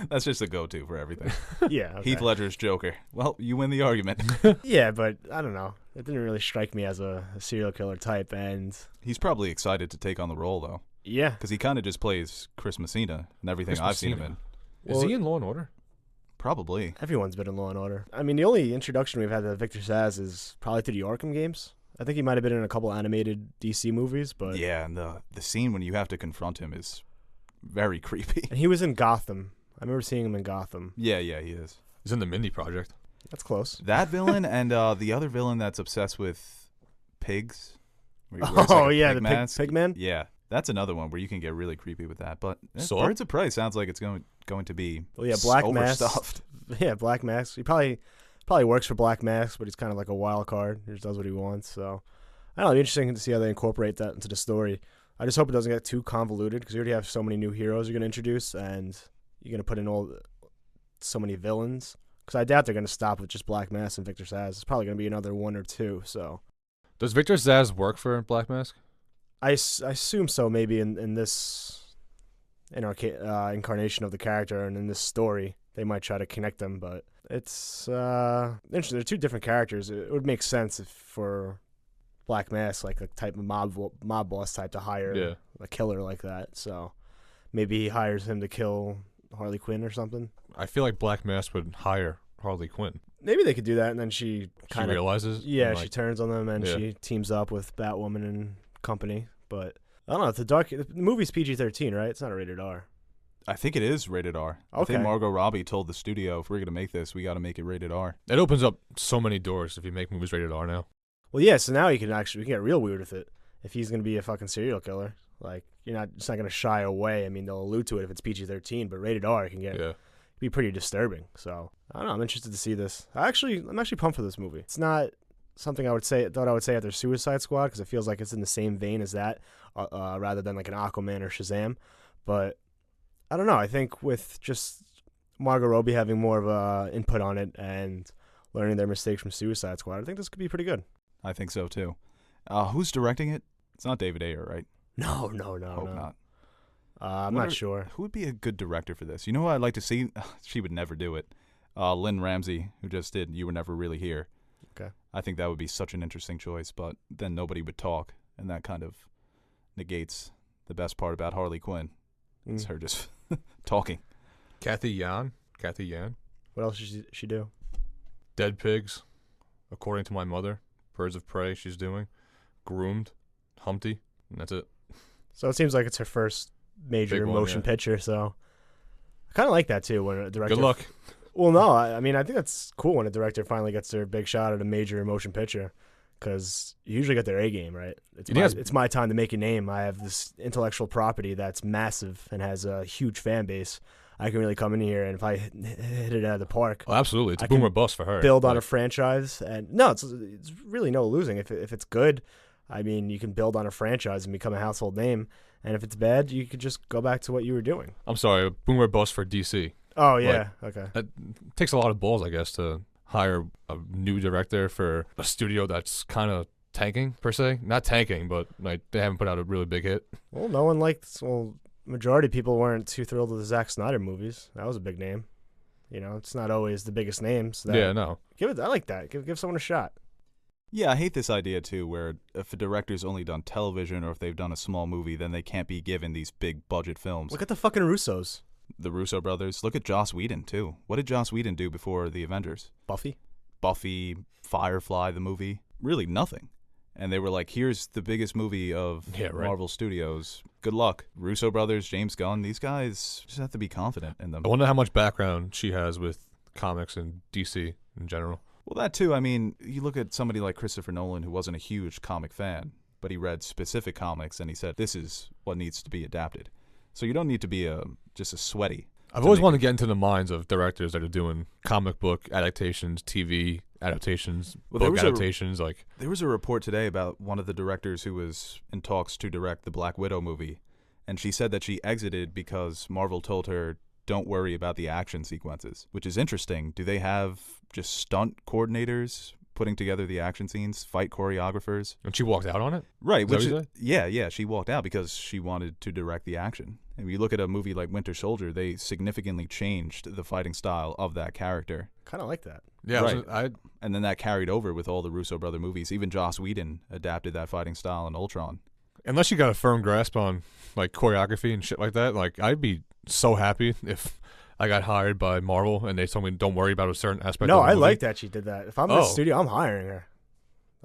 [SPEAKER 1] That's just a go-to for everything.
[SPEAKER 3] Yeah, okay.
[SPEAKER 1] Heath Ledger's Joker. Well, you win the argument.
[SPEAKER 3] Yeah, but I don't know. It didn't really strike me as a serial killer type, and
[SPEAKER 1] He's probably excited to take on the role, though,
[SPEAKER 3] yeah,
[SPEAKER 1] because he kind of just plays Chris Messina and everything
[SPEAKER 2] Chris
[SPEAKER 1] I've seen him
[SPEAKER 2] Messina.
[SPEAKER 1] in.
[SPEAKER 2] Is
[SPEAKER 3] Well-
[SPEAKER 2] he in Law and Order?
[SPEAKER 1] Probably.
[SPEAKER 3] everyone's been in Law and Order. I mean, the only introduction we've had to Victor Zsasz is probably through the Arkham games. I think he might have been in a couple animated DC movies, but
[SPEAKER 1] Yeah, and the scene when you have to confront him is very creepy.
[SPEAKER 3] and he was in Gotham. I remember seeing him in Gotham.
[SPEAKER 1] Yeah, he is.
[SPEAKER 2] He's in the Mindy Project.
[SPEAKER 3] That's close.
[SPEAKER 1] That villain and the other villain that's obsessed with pigs. where he wears, like,
[SPEAKER 3] Oh
[SPEAKER 1] a
[SPEAKER 3] yeah,
[SPEAKER 1] pig
[SPEAKER 3] the
[SPEAKER 1] mask.
[SPEAKER 3] pig man.
[SPEAKER 1] Yeah, that's another one where you can get really creepy with that. But
[SPEAKER 2] Saw?
[SPEAKER 1] Birds of Prey sounds like it's going to be
[SPEAKER 3] Well, yeah, Black Mask.
[SPEAKER 1] overstuffed.
[SPEAKER 3] Yeah, Black Mask. He probably works for Black Mask, but he's kind of like a wild card. He just does what he wants. So I don't know. It'd be interesting to see how they incorporate that into the story. I just hope it doesn't get too convoluted because you already have so many new heroes you're going to introduce, and you're going to put in so many villains. Because I doubt they're going to stop with just Black Mask and Victor Zsasz. It's probably going to be another one or two. So
[SPEAKER 2] Does Victor Zsasz work for Black Mask?
[SPEAKER 3] I assume so. Maybe in this incarnation of the character and in this story, they might try to connect them. But it's interesting. They're two different characters. It would make sense if for Black Mask, like a type of mob boss type, to hire a killer like that. So maybe he hires him to kill Harley Quinn or something.
[SPEAKER 2] I feel like Black Mask would hire Harley Quinn.
[SPEAKER 3] Maybe they could do that, and then she
[SPEAKER 2] She
[SPEAKER 3] kind of
[SPEAKER 2] realizes.
[SPEAKER 3] yeah,
[SPEAKER 2] and,
[SPEAKER 3] she
[SPEAKER 2] like,
[SPEAKER 3] turns on them and
[SPEAKER 2] Yeah.
[SPEAKER 3] she teams up with Batwoman and company. But I don't know. The movie's PG-13, right? It's not a rated R.
[SPEAKER 1] I think it is rated R. I think
[SPEAKER 3] Okay.
[SPEAKER 1] Margot Robbie told the studio, if we're going to make this, we got to make it rated R.
[SPEAKER 2] It opens up so many doors if you make movies rated R now.
[SPEAKER 3] Well, yeah. So now we can get real weird with it. If he's gonna be a fucking serial killer, like it's not gonna shy away. I mean, they'll allude to it if it's PG-13, but rated R it can
[SPEAKER 2] Yeah.
[SPEAKER 3] be pretty disturbing. So I don't know. I'm interested to see this. I'm actually pumped for this movie. It's not something I would say after Suicide Squad because it feels like it's in the same vein as that, rather than like an Aquaman or Shazam. But I don't know. I think with just Margot Robbie having more of a input on it and learning their mistakes from Suicide Squad, I think this could be pretty good.
[SPEAKER 1] I think so too. Who's directing it? It's not David Ayer, right?
[SPEAKER 3] No.
[SPEAKER 1] Hope not.
[SPEAKER 3] I'm not sure.
[SPEAKER 1] Who would be a good director for this? You know who I'd like to see? She would never do it. Lynn Ramsey, who just did You Were Never Really Here.
[SPEAKER 3] Okay.
[SPEAKER 1] I think that would be such an interesting choice, but then nobody would talk, and that kind of negates the best part about Harley Quinn. It's her just talking.
[SPEAKER 2] Kathy Yan.
[SPEAKER 3] What else did she do?
[SPEAKER 2] Dead Pigs, According to My Mother, Birds of Prey she's doing, Groomed, Humpty, and that's it.
[SPEAKER 3] So it seems like it's her first major
[SPEAKER 2] Big one,
[SPEAKER 3] motion
[SPEAKER 2] yeah.
[SPEAKER 3] picture, so I kind of like that too when a director...
[SPEAKER 2] Good luck.
[SPEAKER 3] Well, no, I mean, I think that's cool when a director finally gets their big shot at a major motion picture because you usually get their A game, right? It's my time to make a name. I have this intellectual property that's massive and has a huge fan base. I can really come in here, and if I hit it out of the park...
[SPEAKER 2] Oh, absolutely. It's
[SPEAKER 3] I
[SPEAKER 2] a boom
[SPEAKER 3] can
[SPEAKER 2] or bust for her.
[SPEAKER 3] build on a franchise. And no, it's really no losing. If it's good, I mean, you can build on a franchise and become a household name. And if it's bad, you could just go back to what you were doing.
[SPEAKER 2] I'm sorry, boom or bust for DC.
[SPEAKER 3] Oh, yeah. Okay.
[SPEAKER 2] It takes a lot of balls, I guess, to hire a new director for a studio that's kind of tanking, per se. Not tanking, but like they haven't put out a really big hit.
[SPEAKER 3] Well, no one liked... Well, majority of people weren't too thrilled with the Zack Snyder movies. That was a big name. You know, it's not always the biggest names.
[SPEAKER 2] Yeah, no.
[SPEAKER 3] I like that. Give someone a shot.
[SPEAKER 1] Yeah, I hate this idea too, where if a director's only done television or if they've done a small movie, then they can't be given these big budget films.
[SPEAKER 3] Look at the fucking Russos.
[SPEAKER 1] The Russo brothers. Look at Joss Whedon too. What did Joss Whedon do before the Avengers? Buffy, Firefly, the movie. Really nothing. And they were like, here's the biggest movie of Marvel Studios. Good luck. Russo brothers, James Gunn, these guys just have to be confident in them.
[SPEAKER 2] I wonder how much background she has with comics and DC in general.
[SPEAKER 1] Well, that too. I mean, you look at somebody like Christopher Nolan, who wasn't a huge comic fan, but he read specific comics and he said, this is what needs to be adapted. So you don't need to be just a sweaty.
[SPEAKER 2] I've always wanted to get into the minds of directors that are doing comic book adaptations, TV adaptations, book adaptations.
[SPEAKER 1] There was a report today about one of the directors who was in talks to direct the Black Widow movie, and she said that she exited because Marvel told her, don't worry about the action sequences, which is interesting. Do they have just stunt coordinators putting together the action scenes, fight choreographers?
[SPEAKER 2] And she walked out on it?
[SPEAKER 1] Right.
[SPEAKER 2] Yeah,
[SPEAKER 1] she walked out because she wanted to direct the action. And when you look at a movie like Winter Soldier, they significantly changed the fighting style of that character.
[SPEAKER 3] Kind of like that.
[SPEAKER 2] Yeah,
[SPEAKER 1] right. And then that carried over with all the Russo brother movies. Even Joss Whedon adapted that fighting style in Ultron.
[SPEAKER 2] Unless you got a firm grasp on like choreography and shit like that, like I'd be so happy if I got hired by Marvel and they told me don't worry about a certain aspect.
[SPEAKER 3] No,
[SPEAKER 2] of the movie.
[SPEAKER 3] I like that she did that. If I'm in the studio, I'm hiring her.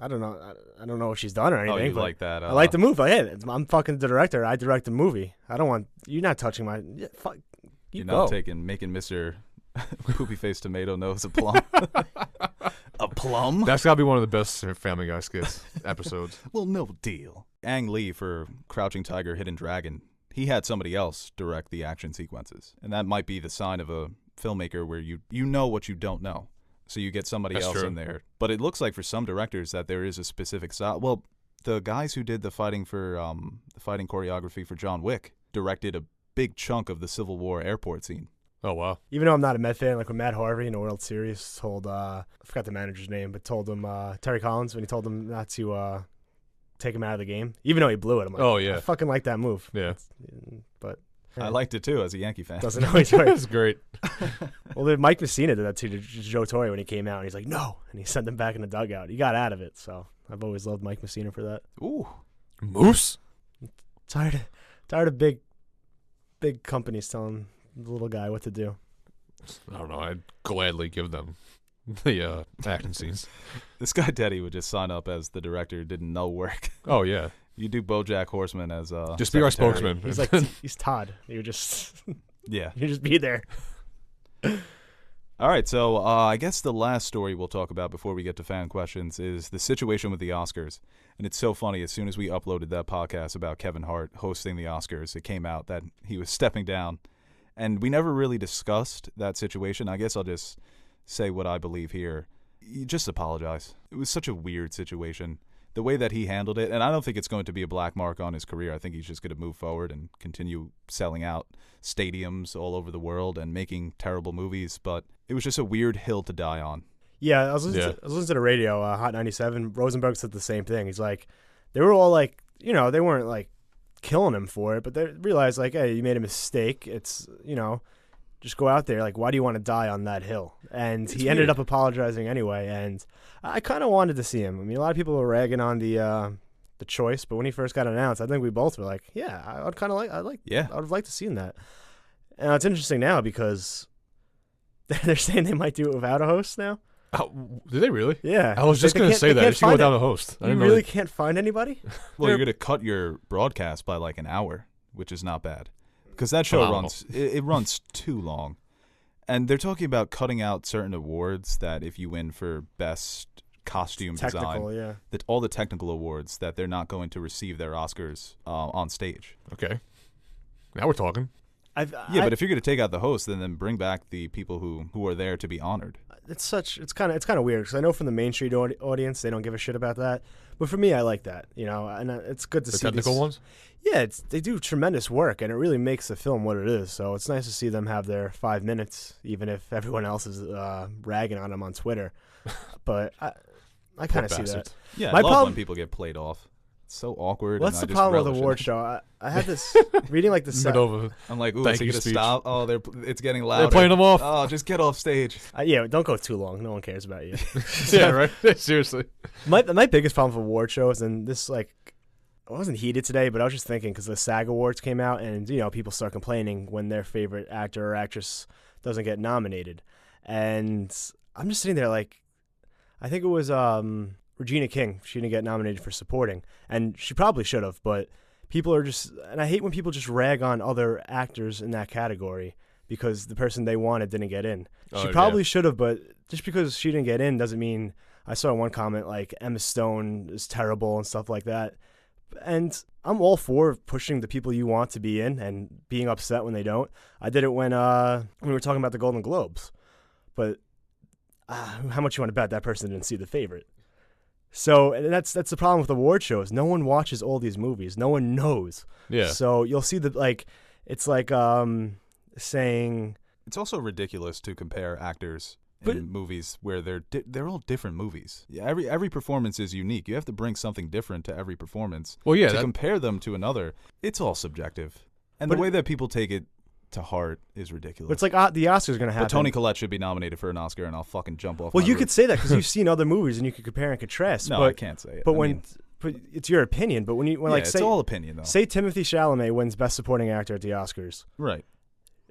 [SPEAKER 3] I don't know. I don't know what she's done or anything.
[SPEAKER 1] Oh, you like that?
[SPEAKER 3] I like the movie. Like, hey, I'm fucking the director. I direct the movie. I don't want you're not touching my. Yeah, fuck.
[SPEAKER 1] You're not making Mr. Poopy Face Tomato Nose a plum. A plum?
[SPEAKER 2] That's gotta be one of the best Family Guy skits episodes.
[SPEAKER 1] Well, no deal. Ang Lee for Crouching Tiger, Hidden Dragon. He had somebody else direct the action sequences, and that might be the sign of a filmmaker where you know what you don't know. So you get somebody else in there. But it looks like for some directors that there is a specific style. Well, the guys who did the fighting choreography for John Wick directed a big chunk of the Civil War airport scene.
[SPEAKER 2] Oh, wow.
[SPEAKER 3] Even though I'm not a Met fan, like when Matt Harvey in the World Series told, I forgot the manager's name, but told him, Terry Collins, when he told him not to take him out of the game, even though he blew it. I'm like,
[SPEAKER 2] oh, yeah.
[SPEAKER 3] I fucking like that move.
[SPEAKER 2] Yeah.
[SPEAKER 3] But
[SPEAKER 1] I liked it too as a Yankee fan.
[SPEAKER 3] Doesn't always work.
[SPEAKER 2] It's great.
[SPEAKER 3] Well, Mike Messina did that too to Joe Torre when he came out, and he's like, no, and he sent him back in the dugout. He got out of it, so I've always loved Mike Messina for that.
[SPEAKER 1] Ooh,
[SPEAKER 2] Moose.
[SPEAKER 3] Tired of big companies telling the little guy what to do.
[SPEAKER 2] I don't know. I'd gladly give them the action scenes.
[SPEAKER 1] This guy Teddy would just sign up as the director. Didn't know work.
[SPEAKER 2] Oh yeah.
[SPEAKER 1] You do BoJack Horseman as
[SPEAKER 2] just be our spokesman.
[SPEAKER 3] He's like he's Todd. You just
[SPEAKER 1] you
[SPEAKER 3] just be there.
[SPEAKER 1] All right, so I guess the last story we'll talk about before we get to fan questions is the situation with the Oscars. And it's so funny, as soon as we uploaded that podcast about Kevin Hart hosting the Oscars, it came out that he was stepping down. And we never really discussed that situation. I guess I'll just say what I believe here. You just apologize. It was such a weird situation. the way that he handled it, and I don't think it's going to be a black mark on his career. I think he's just going to move forward and continue selling out stadiums all over the world and making terrible movies. But it was just a weird hill to die on.
[SPEAKER 3] Yeah, I was listening to the radio, Hot 97. Rosenberg said the same thing. He's like, they were all like, they weren't like killing him for it, but they realized like, hey, you made a mistake. It's, just go out there. Like, why do you want to die on that hill? And he ended up apologizing anyway. And I kind of wanted to see him. I mean, a lot of people were ragging on the choice, but when he first got announced, I think we both were like, yeah, I would have liked to see that. And it's interesting now because they're saying they might do it without a host now.
[SPEAKER 2] Oh, did they really?
[SPEAKER 3] Yeah.
[SPEAKER 2] I was just going to say that. They should go without a host.
[SPEAKER 3] You really can't find anybody?
[SPEAKER 1] Well, you're going to cut your broadcast by like an hour, which is not bad. Because that show runs too long. And they're talking about cutting out certain awards that if you win for best costume design, that all the technical awards, that they're not going to receive their Oscars on stage.
[SPEAKER 2] Okay. Now we're talking.
[SPEAKER 1] But if you're going to take out the host, then bring back the people who are there to be honored.
[SPEAKER 3] It's kind of weird because I know from the Main Street audience they don't give a shit about that, but for me I like that, and it's good to see
[SPEAKER 2] the technical ones.
[SPEAKER 3] Yeah, they do tremendous work and it really makes the film what it is. So it's nice to see them have their 5 minutes, even if everyone else is ragging on them on Twitter. But I kind of see that.
[SPEAKER 1] Yeah, I love when people get played off. It's so awkward.
[SPEAKER 3] What's the problem with the award show? I had this reading like the set.
[SPEAKER 1] I'm like, ooh, is it going to stop? Oh, it's getting louder.
[SPEAKER 2] They're playing them off.
[SPEAKER 1] Oh, just get off stage.
[SPEAKER 3] Yeah, don't go too long. No one cares about you.
[SPEAKER 2] Yeah, right? Seriously.
[SPEAKER 3] My biggest problem with award shows, and this I wasn't heated today, but I was just thinking because the SAG Awards came out and, people start complaining when their favorite actor or actress doesn't get nominated. And I'm just sitting there like, I think it was Regina King. She didn't get nominated for supporting, and she probably should have, but people are just, and I hate when people just rag on other actors in that category because the person they wanted didn't get in. She probably should have, but just because she didn't get in doesn't mean, I saw one comment like Emma Stone is terrible and stuff like that. And I'm all for pushing the people you want to be in and being upset when they don't. I did it when we were talking about the Golden Globes, but how much you want to bet that person didn't see The Favorite? So and that's the problem with award shows. No one watches all these movies. No one knows.
[SPEAKER 2] Yeah.
[SPEAKER 3] So you'll see it's like saying.
[SPEAKER 1] It's also ridiculous to compare actors in movies where they're all different movies. Yeah, every performance is unique. You have to bring something different to every performance.
[SPEAKER 2] Well, yeah,
[SPEAKER 1] to compare them to another, it's all subjective. And the way that people take it to heart is ridiculous.
[SPEAKER 3] But it's like the Oscars going to happen.
[SPEAKER 1] But Toni Collette should be nominated for an Oscar, and I'll fucking jump off.
[SPEAKER 3] Well, you could say that because you've seen other movies and you could compare and contrast.
[SPEAKER 1] No, I can't say it.
[SPEAKER 3] But but it's your opinion. But
[SPEAKER 1] it's all opinion though.
[SPEAKER 3] Say Timothée Chalamet wins Best Supporting Actor at the Oscars,
[SPEAKER 1] right?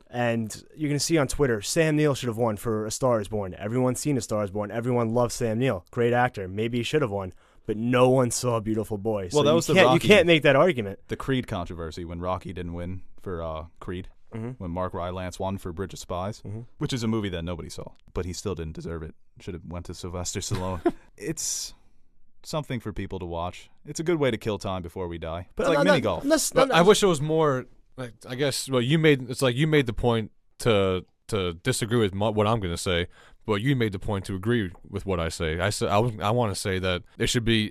[SPEAKER 3] And you're going to see on Twitter, Sam Neill should have won for A Star Is Born. Everyone's seen A Star Is Born. Everyone loves Sam Neill. Great actor. Maybe he should have won. But no one saw Beautiful Boy.
[SPEAKER 1] Well,
[SPEAKER 3] so you can't make that argument.
[SPEAKER 1] The Creed controversy when Rocky didn't win for Creed. Mm-hmm. When Mark Rylance won for Bridge of Spies, which is a movie that nobody saw. But he still didn't deserve it. Should have went to Sylvester Stallone. It's something for people to watch. It's a good way to kill time before we die. But it's like mini golf.
[SPEAKER 2] I wish it was more... Like, I guess you made the point to disagree with what I'm going to say, but you made the point to agree with what I say. I want to say that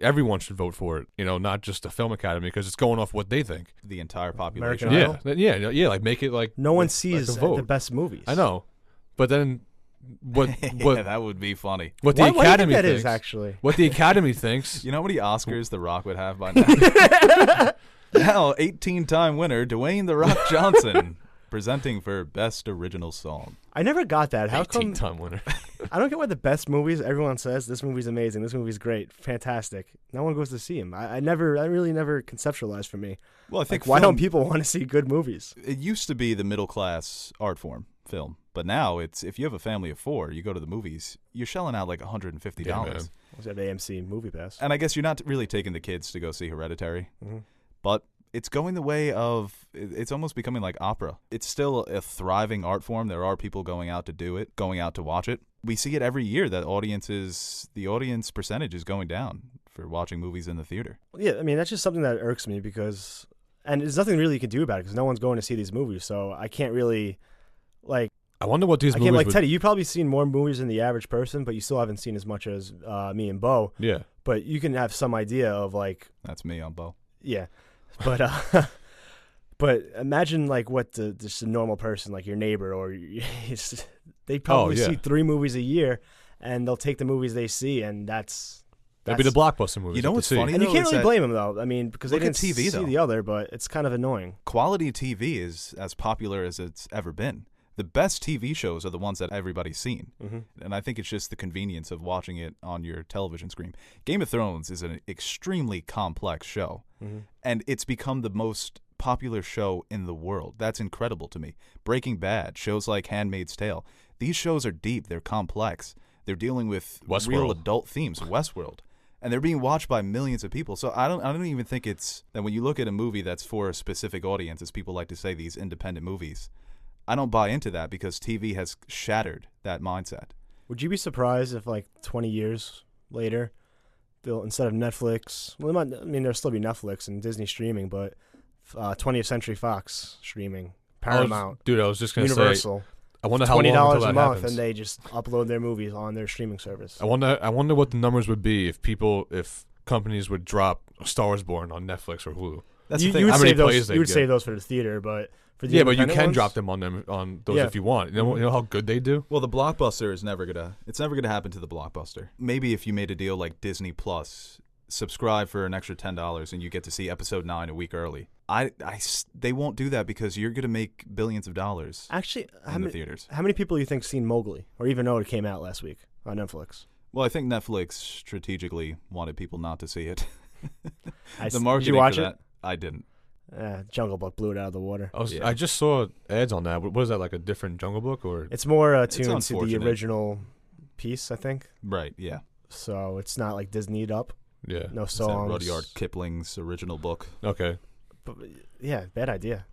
[SPEAKER 2] everyone should vote for it, not just the Film Academy, because it's going off what they think.
[SPEAKER 1] The entire population.
[SPEAKER 2] Yeah, like make it like
[SPEAKER 3] no one sees the best movies.
[SPEAKER 2] I know, but then what
[SPEAKER 1] that would be funny.
[SPEAKER 2] What the Academy thinks
[SPEAKER 3] is actually
[SPEAKER 2] what the Academy thinks.
[SPEAKER 1] You know how many Oscars The Rock would have by now? Now, 18-time winner Dwayne "The Rock" Johnson presenting for Best Original Song.
[SPEAKER 3] I never got that. How come
[SPEAKER 2] 18-time winner?
[SPEAKER 3] I don't get why the best movies, everyone says this movie's amazing, this movie's great, fantastic. No one goes to see him. I really never conceptualized for me.
[SPEAKER 1] Well, I think
[SPEAKER 3] why don't people want to see good movies?
[SPEAKER 1] It used to be the middle class art form, film, but now it's if you have a family of 4, you go to the movies, you're shelling out like $150.
[SPEAKER 3] Yeah, you have AMC Movie Pass,
[SPEAKER 1] and I guess you're not really taking the kids to go see Hereditary. But it's going the way of, it's almost becoming like opera. It's still a thriving art form. There are people going out to do it, going out to watch it. We see it every year that the audience percentage is going down for watching movies in the theater.
[SPEAKER 3] Yeah, I mean, that's just something that irks me and there's nothing really you can do about it because no one's going to see these movies. So I can't really,
[SPEAKER 2] I wonder what these
[SPEAKER 3] I
[SPEAKER 2] movies
[SPEAKER 3] can't, like
[SPEAKER 2] would...
[SPEAKER 3] Teddy, you've probably seen more movies than the average person, but you still haven't seen as much as me and Bo.
[SPEAKER 2] Yeah.
[SPEAKER 3] But you can have some idea of like,
[SPEAKER 1] That's me on Bo.
[SPEAKER 3] yeah, but but imagine like what just a normal person, like your neighbor, or they probably see 3 movies a year, and they'll take the movies they see, and that'd
[SPEAKER 2] be the blockbuster movies.
[SPEAKER 1] You know what's funny?
[SPEAKER 3] and you
[SPEAKER 1] though,
[SPEAKER 3] can't
[SPEAKER 1] is
[SPEAKER 3] really
[SPEAKER 1] that
[SPEAKER 3] blame them though. I mean, because they
[SPEAKER 1] look at
[SPEAKER 3] didn't
[SPEAKER 1] TV,
[SPEAKER 3] see
[SPEAKER 1] though.
[SPEAKER 3] the other, but it's kind of annoying.
[SPEAKER 1] Quality TV is as popular as it's ever been. The best TV shows are the ones that everybody's seen.
[SPEAKER 3] Mm-hmm.
[SPEAKER 1] And I think it's just the convenience of watching it on your television screen. Game of Thrones is an extremely complex show, and it's become the most popular show in the world. That's incredible to me. Breaking Bad, shows like Handmaid's Tale. These shows are deep. They're complex. They're dealing with
[SPEAKER 2] Westworld.
[SPEAKER 1] real adult themes. Westworld. And they're being watched by millions of people. So I don't even think it's that when you look at a movie that's for a specific audience, as people like to say, these independent movies, I don't buy into that because TV has shattered that mindset.
[SPEAKER 3] Would you be surprised if like 20 years later, they'll instead of Netflix, well, there'll still be Netflix and Disney streaming, but 20th Century Fox streaming, Paramount,
[SPEAKER 2] I was just going to say,
[SPEAKER 3] Universal,
[SPEAKER 2] I wonder how long
[SPEAKER 3] $20
[SPEAKER 2] until
[SPEAKER 3] a
[SPEAKER 2] that
[SPEAKER 3] month,
[SPEAKER 2] happens.
[SPEAKER 3] and they just upload their movies on their streaming service.
[SPEAKER 2] I wonder what the numbers would be if companies would drop Star Wars Born on Netflix or Hulu.
[SPEAKER 1] That's
[SPEAKER 3] you,
[SPEAKER 1] the thing.
[SPEAKER 3] you would
[SPEAKER 2] How many
[SPEAKER 3] save those.
[SPEAKER 2] plays they'd
[SPEAKER 3] You would
[SPEAKER 2] get.
[SPEAKER 3] save those for the theater, but for the
[SPEAKER 2] Yeah, but you
[SPEAKER 3] independent
[SPEAKER 2] can
[SPEAKER 3] ones,
[SPEAKER 2] drop them on those
[SPEAKER 3] Yeah.
[SPEAKER 2] if you want. You know how good they do?
[SPEAKER 1] Well, the blockbuster is never gonna happen to the blockbuster. Maybe if you made a deal like Disney Plus, subscribe for an extra $10 and you get to see episode 9 a week early. They won't do that because you're gonna make billions of dollars
[SPEAKER 3] Actually,
[SPEAKER 1] in the theaters.
[SPEAKER 3] how many people do you think seen Mowgli or even know it came out last week on Netflix?
[SPEAKER 1] Well, I think Netflix strategically wanted people not to see it.
[SPEAKER 3] I
[SPEAKER 1] The
[SPEAKER 3] s-
[SPEAKER 1] marketing
[SPEAKER 3] did you watch
[SPEAKER 1] for
[SPEAKER 3] it?
[SPEAKER 1] that, I didn't.
[SPEAKER 3] Jungle Book blew it out of the water.
[SPEAKER 1] Yeah.
[SPEAKER 2] I just saw ads on that. What is that, like a different Jungle Book? Or
[SPEAKER 3] It's more
[SPEAKER 1] It's
[SPEAKER 3] tuned to the
[SPEAKER 1] unfortunate.
[SPEAKER 3] original piece, I think.
[SPEAKER 1] Right, yeah.
[SPEAKER 3] So it's not like Disney'd up.
[SPEAKER 2] yeah.
[SPEAKER 3] No
[SPEAKER 1] It's that
[SPEAKER 3] songs.
[SPEAKER 1] Rudyard Kipling's original book.
[SPEAKER 2] Okay.
[SPEAKER 3] But, yeah, bad idea.